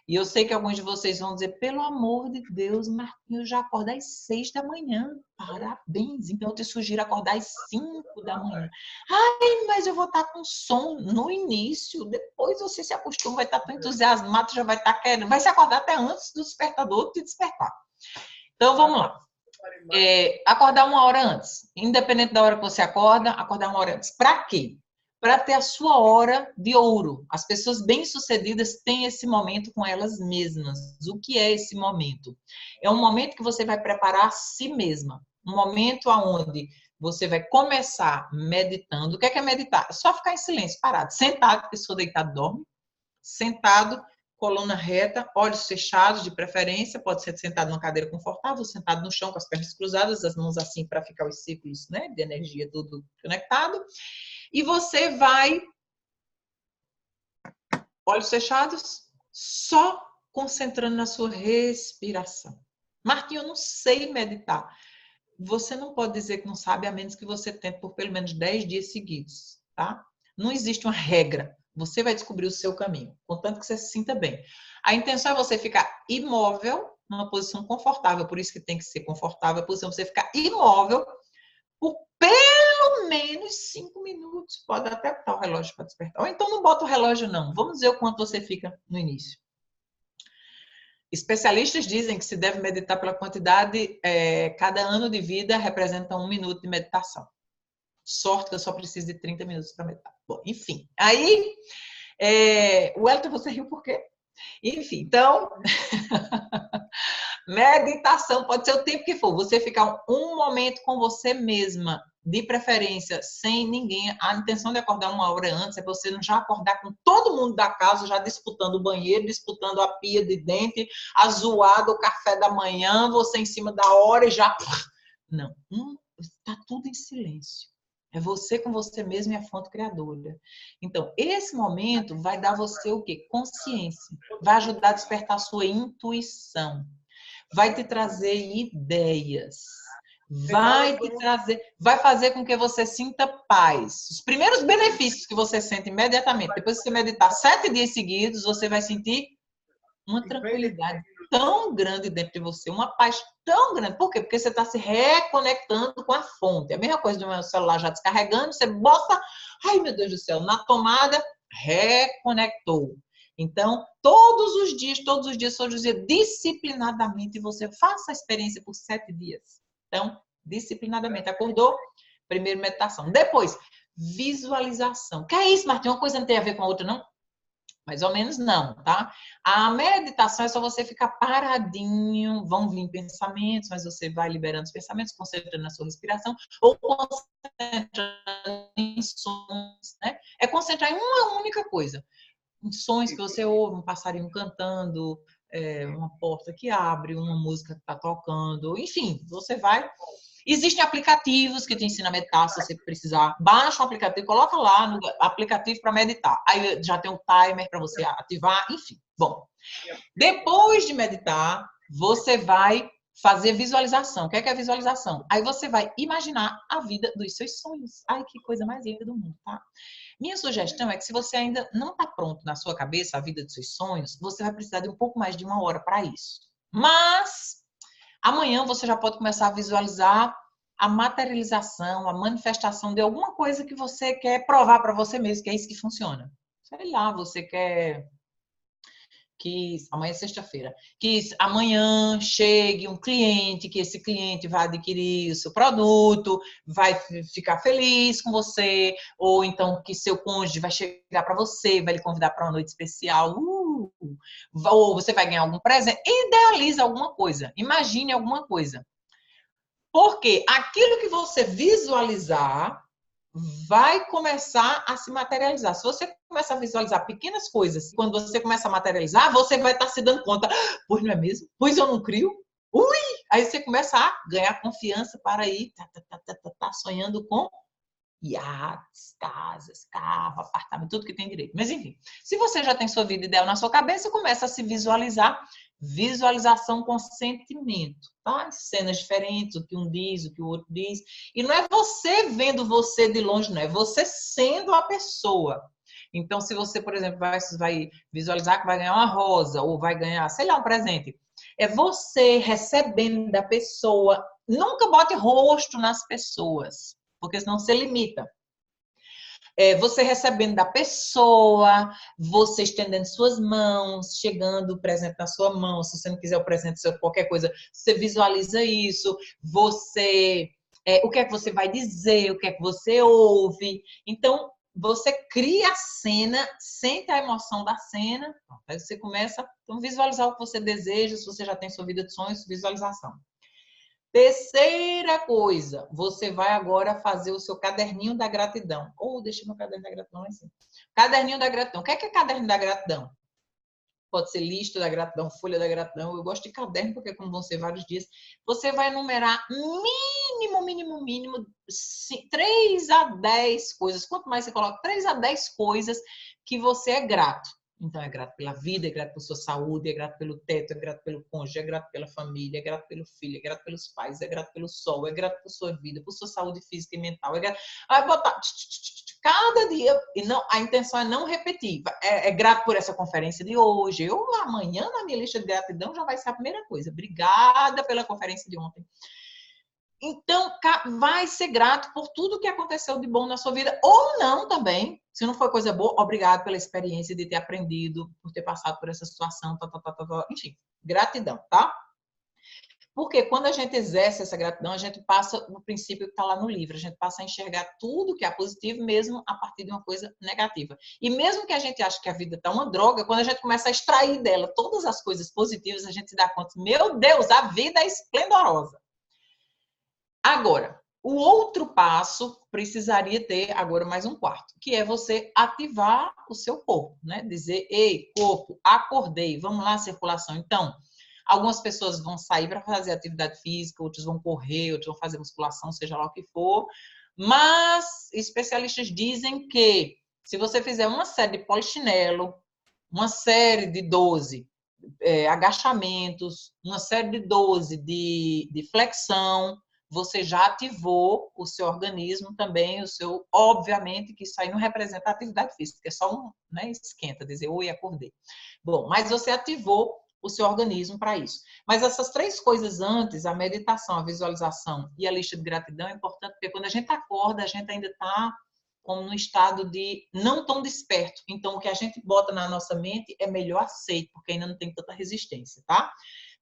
E eu sei que alguns de vocês vão dizer, pelo amor de Deus, Marquinhos, já acorda às 6 da manhã. Parabéns. Então, eu te sugiro acordar às 5 da manhã. Ai, mas eu vou estar com sono no início. Depois você se acostuma, vai estar tão entusiasmado, já vai estar querendo. Vai se acordar até antes do despertador te despertar. Então, vamos lá. Acordar 1 hora antes. Independente da hora que você acorda, acordar 1 hora antes. Para quê? Para ter a sua hora de ouro. As pessoas bem-sucedidas têm esse momento com elas mesmas. O que é esse momento? É um momento que você vai preparar a si mesma. Um momento onde você vai começar meditando. O que é meditar? É só ficar em silêncio, parado. Sentado, porque se for deitado, dorme. Sentado, coluna reta, olhos fechados, de preferência. Pode ser sentado numa cadeira confortável, sentado no chão com as pernas cruzadas, as mãos assim para ficar os ciclos, né, de energia tudo conectado. E você vai olhos fechados, só concentrando na sua respiração. Martinho, eu não sei meditar. Você não pode dizer que não sabe, a menos que você tente por pelo menos 10 dias seguidos, tá? Não existe uma regra. Você vai descobrir o seu caminho, contanto que você se sinta bem. A intenção é você ficar imóvel, numa posição confortável, por isso que tem que ser confortável a posição, você ficar imóvel por pelo menos 5 minutos. Pode até botar o relógio para despertar. Ou então não bota o relógio, não. Vamos ver o quanto você fica no início. Especialistas dizem que se deve meditar pela quantidade, cada ano de vida representa 1 minuto de meditação. Sorte que eu só preciso de 30 minutos para meditar. Bom, enfim. Aí, o Elton, você riu por quê? Enfim, então, meditação pode ser o tempo que for. Você ficar um momento com você mesma, de preferência, sem ninguém. A intenção de acordar 1 hora antes é você não já acordar com todo mundo da casa, já disputando o banheiro, disputando a pia de dente, a zoada, o café da manhã, você em cima da hora e já... Não, está tudo em silêncio. É você com você mesmo e a fonte criadora. Então, esse momento vai dar você o quê? Consciência. Vai ajudar a despertar a sua intuição. Vai te trazer ideias. Vai te trazer, vai fazer com que você sinta paz. Os primeiros benefícios que você sente imediatamente, depois que você meditar 7 dias seguidos, você vai sentir uma tranquilidade tão grande dentro de você, uma paz tão grande. Por quê? Porque você está se reconectando com a fonte. É a mesma coisa do meu celular já descarregando, você bota, ai meu Deus do céu, na tomada, reconectou. Então, todos os dias, todos os dias, disciplinadamente, você faça a experiência por 7 dias. Então, disciplinadamente. Acordou? Primeiro, meditação. Depois, visualização. Que é isso, Martim? Uma coisa não tem a ver com a outra, não? Mais ou menos não, tá? A meditação é só você ficar paradinho, vão vir pensamentos, mas você vai liberando os pensamentos, concentrando na sua respiração, ou concentrando em sons, né? É concentrar em uma única coisa. Em sons que você ouve, um passarinho cantando, uma porta que abre, uma música que está tocando, enfim, você vai... Existem aplicativos que te ensinam a meditar, se você precisar. Baixa o aplicativo, coloca lá no aplicativo para meditar. Aí já tem um timer para você ativar, enfim. Bom, depois de meditar, você vai fazer visualização. O que é visualização? Aí você vai imaginar a vida dos seus sonhos. Ai, que coisa mais linda do mundo, tá? Minha sugestão é que se você ainda não está pronto na sua cabeça a vida dos seus sonhos, você vai precisar de um pouco mais de 1 hora para isso. Mas amanhã você já pode começar a visualizar a materialização, a manifestação de alguma coisa que você quer provar para você mesmo, que é isso que funciona. Sei lá, você quer que amanhã é sexta-feira, que amanhã chegue um cliente, que esse cliente vai adquirir o seu produto, vai ficar feliz com você, ou então que seu cônjuge vai chegar para você, vai lhe convidar para uma noite especial, ou você vai ganhar algum presente. Idealiza alguma coisa, imagine alguma coisa. Porque aquilo que você visualizar vai começar a se materializar. Se você começa a visualizar pequenas coisas, quando você começa a materializar, você vai estar se dando conta, pois não é mesmo? Pois eu não crio? Ui! Aí você começa a ganhar confiança para ir sonhando com iates, casas, carro, apartamento, tudo que tem direito. Mas enfim, se você já tem sua vida ideal na sua cabeça, começa a se visualizar. Visualização com sentimento, tá? Cenas diferentes, o que um diz, o que o outro diz. E não é você vendo você de longe, não. É você sendo a pessoa. Então, se você, por exemplo, vai visualizar que vai ganhar uma rosa ou vai ganhar, sei lá, um presente, é você recebendo da pessoa. Nunca bote rosto nas pessoas, porque senão você limita. Você recebendo da pessoa, você estendendo suas mãos, chegando o presente na sua mão, se você não quiser o presente, qualquer coisa, você visualiza isso, você, o que é que você vai dizer, o que é que você ouve. Então, você cria a cena, sente a emoção da cena, aí você começa a visualizar o que você deseja, se você já tem sua vida de sonhos, visualização. Terceira coisa, você vai agora fazer o seu caderninho da gratidão. Deixa meu caderno da gratidão lá em cima. Caderninho da gratidão. O que é caderno da gratidão? Pode ser lista da gratidão, folha da gratidão. Eu gosto de caderno porque como vão ser vários dias, você vai enumerar mínimo 3 a 10 coisas. Quanto mais você coloca, 3 a 10 coisas que você é grato. Então, é grato pela vida, é grato por sua saúde, é grato pelo teto, é grato pelo cônjuge, é grato pela família, é grato pelo filho, é grato pelos pais, é grato pelo sol, é grato por sua vida, por sua saúde física e mental. É grato... Aí botar cada dia, e não, a intenção é não repetir. É grato por essa conferência de hoje. Eu, amanhã, na minha lista de gratidão, já vai ser a primeira coisa. Obrigada pela conferência de ontem. Então, vai ser grato por tudo que aconteceu de bom na sua vida, ou não também. Se não foi coisa boa, obrigado pela experiência de ter aprendido, por ter passado por essa situação, enfim, gratidão, tá? Porque quando a gente exerce essa gratidão, a gente passa o princípio que está lá no livro, a gente passa a enxergar tudo que é positivo, mesmo a partir de uma coisa negativa. E mesmo que a gente ache que a vida está uma droga, quando a gente começa a extrair dela todas as coisas positivas, a gente se dá conta, meu Deus, a vida é esplendorosa. Agora, o outro passo precisaria ter agora mais um quarto, que é você ativar o seu corpo, né? Dizer, ei, corpo, acordei, vamos lá, circulação. Então, algumas pessoas vão sair para fazer atividade física, outros vão correr, outros vão fazer musculação, seja lá o que for. Mas especialistas dizem que se você fizer uma série de polichinelo, uma série de 12 agachamentos, uma série de 12 de flexão, você já ativou o seu organismo também, o seu, obviamente que isso aí não representa atividade física, é só um, né, esquenta, dizer, oi, acordei. Bom, mas você ativou o seu organismo para isso. Mas essas três coisas antes, a meditação, a visualização e a lista de gratidão é importante, porque quando a gente acorda, a gente ainda está como no estado de não tão desperto. Então, o que a gente bota na nossa mente é melhor aceito, porque ainda não tem tanta resistência, tá?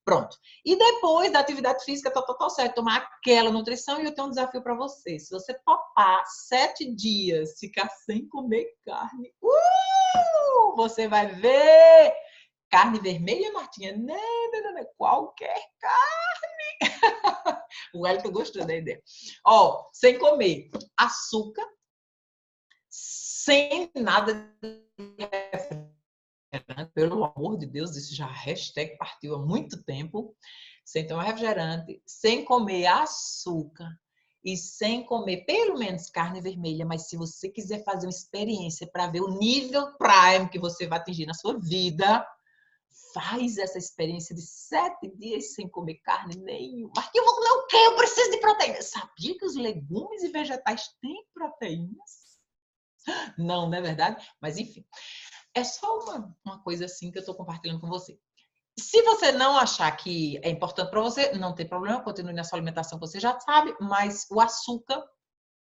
Pronto. E depois da atividade física, tá certo, tomar aquela nutrição, e eu tenho um desafio para você. Se você topar 7 dias ficar sem comer carne, você vai ver carne vermelha, Martinha? Não, qualquer carne. O Wellington gostou da ideia. Ó, sem comer açúcar, sem nada de refrigerante, pelo amor de Deus, isso já hashtag partiu há muito tempo, sem tomar refrigerante, sem comer açúcar e sem comer pelo menos carne vermelha, mas se você quiser fazer uma experiência para ver o nível Prime que você vai atingir na sua vida, faz essa experiência de 7 dias sem comer carne nenhuma. Mas eu vou comer o quê? Eu preciso de proteína. Sabia que os legumes e vegetais têm proteínas? Não é verdade? Mas enfim, é só uma coisa assim que eu estou compartilhando com você. Se você não achar que é importante para você, não tem problema, continue na sua alimentação, você já sabe, mas o açúcar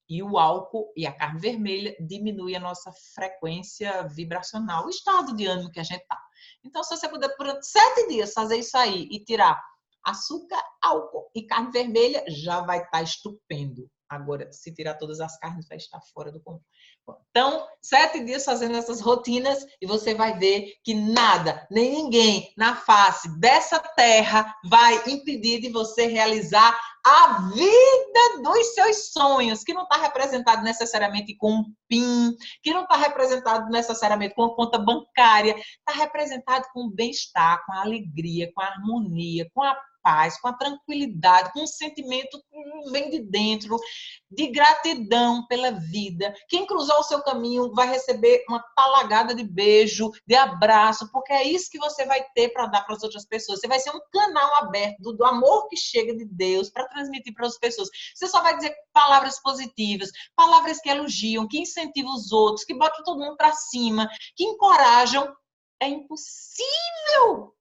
e o álcool e a carne vermelha diminui a nossa frequência vibracional, o estado de ânimo que a gente tá. Então, se você puder por 7 dias fazer isso aí e tirar açúcar, álcool e carne vermelha, já vai estar estupendo. Agora, se tirar todas as carnes, vai estar fora do comum. Então, 7 dias fazendo essas rotinas e você vai ver que nada, nem ninguém na face dessa terra vai impedir de você realizar a vida dos seus sonhos, que não está representado necessariamente com um PIN, que não está representado necessariamente com uma conta bancária, está representado com o bem-estar, com a alegria, com a harmonia, com a paz, com a tranquilidade, com um sentimento que vem de dentro, de gratidão pela vida. Quem cruzar o seu caminho vai receber uma talagada de beijo, de abraço, porque é isso que você vai ter para dar para as outras pessoas. Você vai ser um canal aberto do amor que chega de Deus para transmitir para as pessoas. Você só vai dizer palavras positivas, palavras que elogiam, que incentivam os outros, que botam todo mundo para cima, que encorajam. É impossível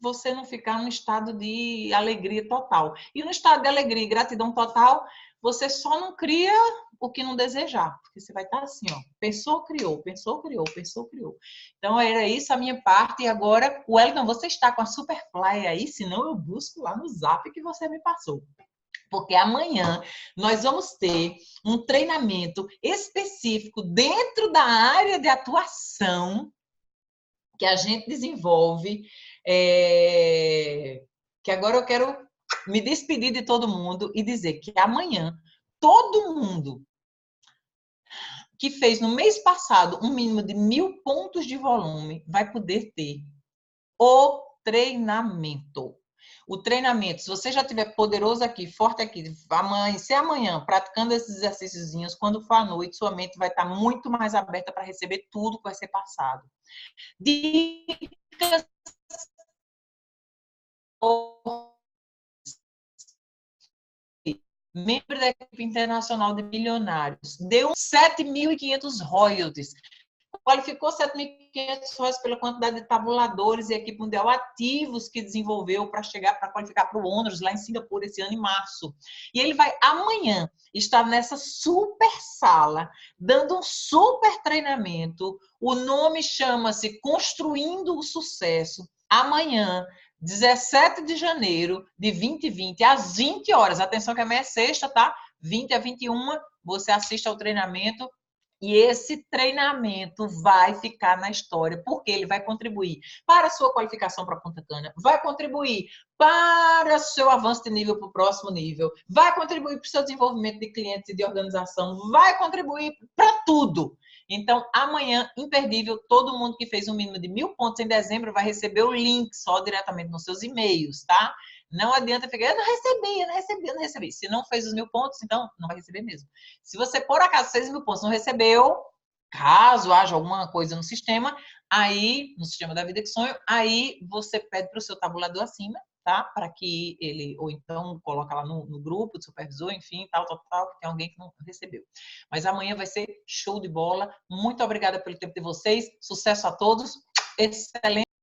você não ficar num estado de alegria total. E no estado de alegria e gratidão total, você só não cria o que não desejar, porque você vai estar assim, ó, pensou, criou, pensou, criou, pensou, criou. Então, era isso a minha parte, e agora, Wellington, você está com a Superfly aí, senão eu busco lá no Zap que você me passou. Porque amanhã nós vamos ter um treinamento específico dentro da área de atuação que a gente desenvolve, que agora eu quero me despedir de todo mundo e dizer que amanhã todo mundo que fez no mês passado um mínimo de 1000 pontos de volume vai poder ter o treinamento. o treinamento, se você já estiver poderoso aqui, forte aqui, amanhecer amanhã, praticando esses exercíciozinhos, quando for à noite, sua mente vai estar muito mais aberta para receber tudo que vai ser passado. Dicas. Membro da equipe internacional de milionários, deu 7.500 royalties. Qualificou 7.500 royalties pela quantidade de tabuladores e equipe mundial ativos que desenvolveu para chegar para qualificar para o Honors lá em Singapura esse ano em março. E ele vai amanhã estar nessa super sala, dando um super treinamento. O nome chama-se Construindo o Sucesso. Amanhã, 17 de janeiro de 2020, às 20 horas. Atenção que amanhã é sexta, tá? 20 a 21, você assiste ao treinamento. E esse treinamento vai ficar na história, porque ele vai contribuir para a sua qualificação para a Punta Cana, vai contribuir para o seu avanço de nível para o próximo nível, vai contribuir para o seu desenvolvimento de clientes e de organização, vai contribuir para tudo. Então, amanhã, imperdível, todo mundo que fez um mínimo de 1.000 pontos em dezembro vai receber o link só diretamente nos seus e-mails, tá? Não adianta ficar, eu não recebi. Se não fez os 1.000 pontos, então não vai receber mesmo. Se você, por acaso, fez 1.000 pontos, não recebeu, caso haja alguma coisa no sistema, aí, no sistema da vida que sonho, aí você pede para o seu tabulador acima, tá? Para que ele, ou então coloca lá no grupo do supervisor, enfim, tal, que tem alguém que não recebeu. Mas amanhã vai ser show de bola. Muito obrigada pelo tempo de vocês. Sucesso a todos. Excelente.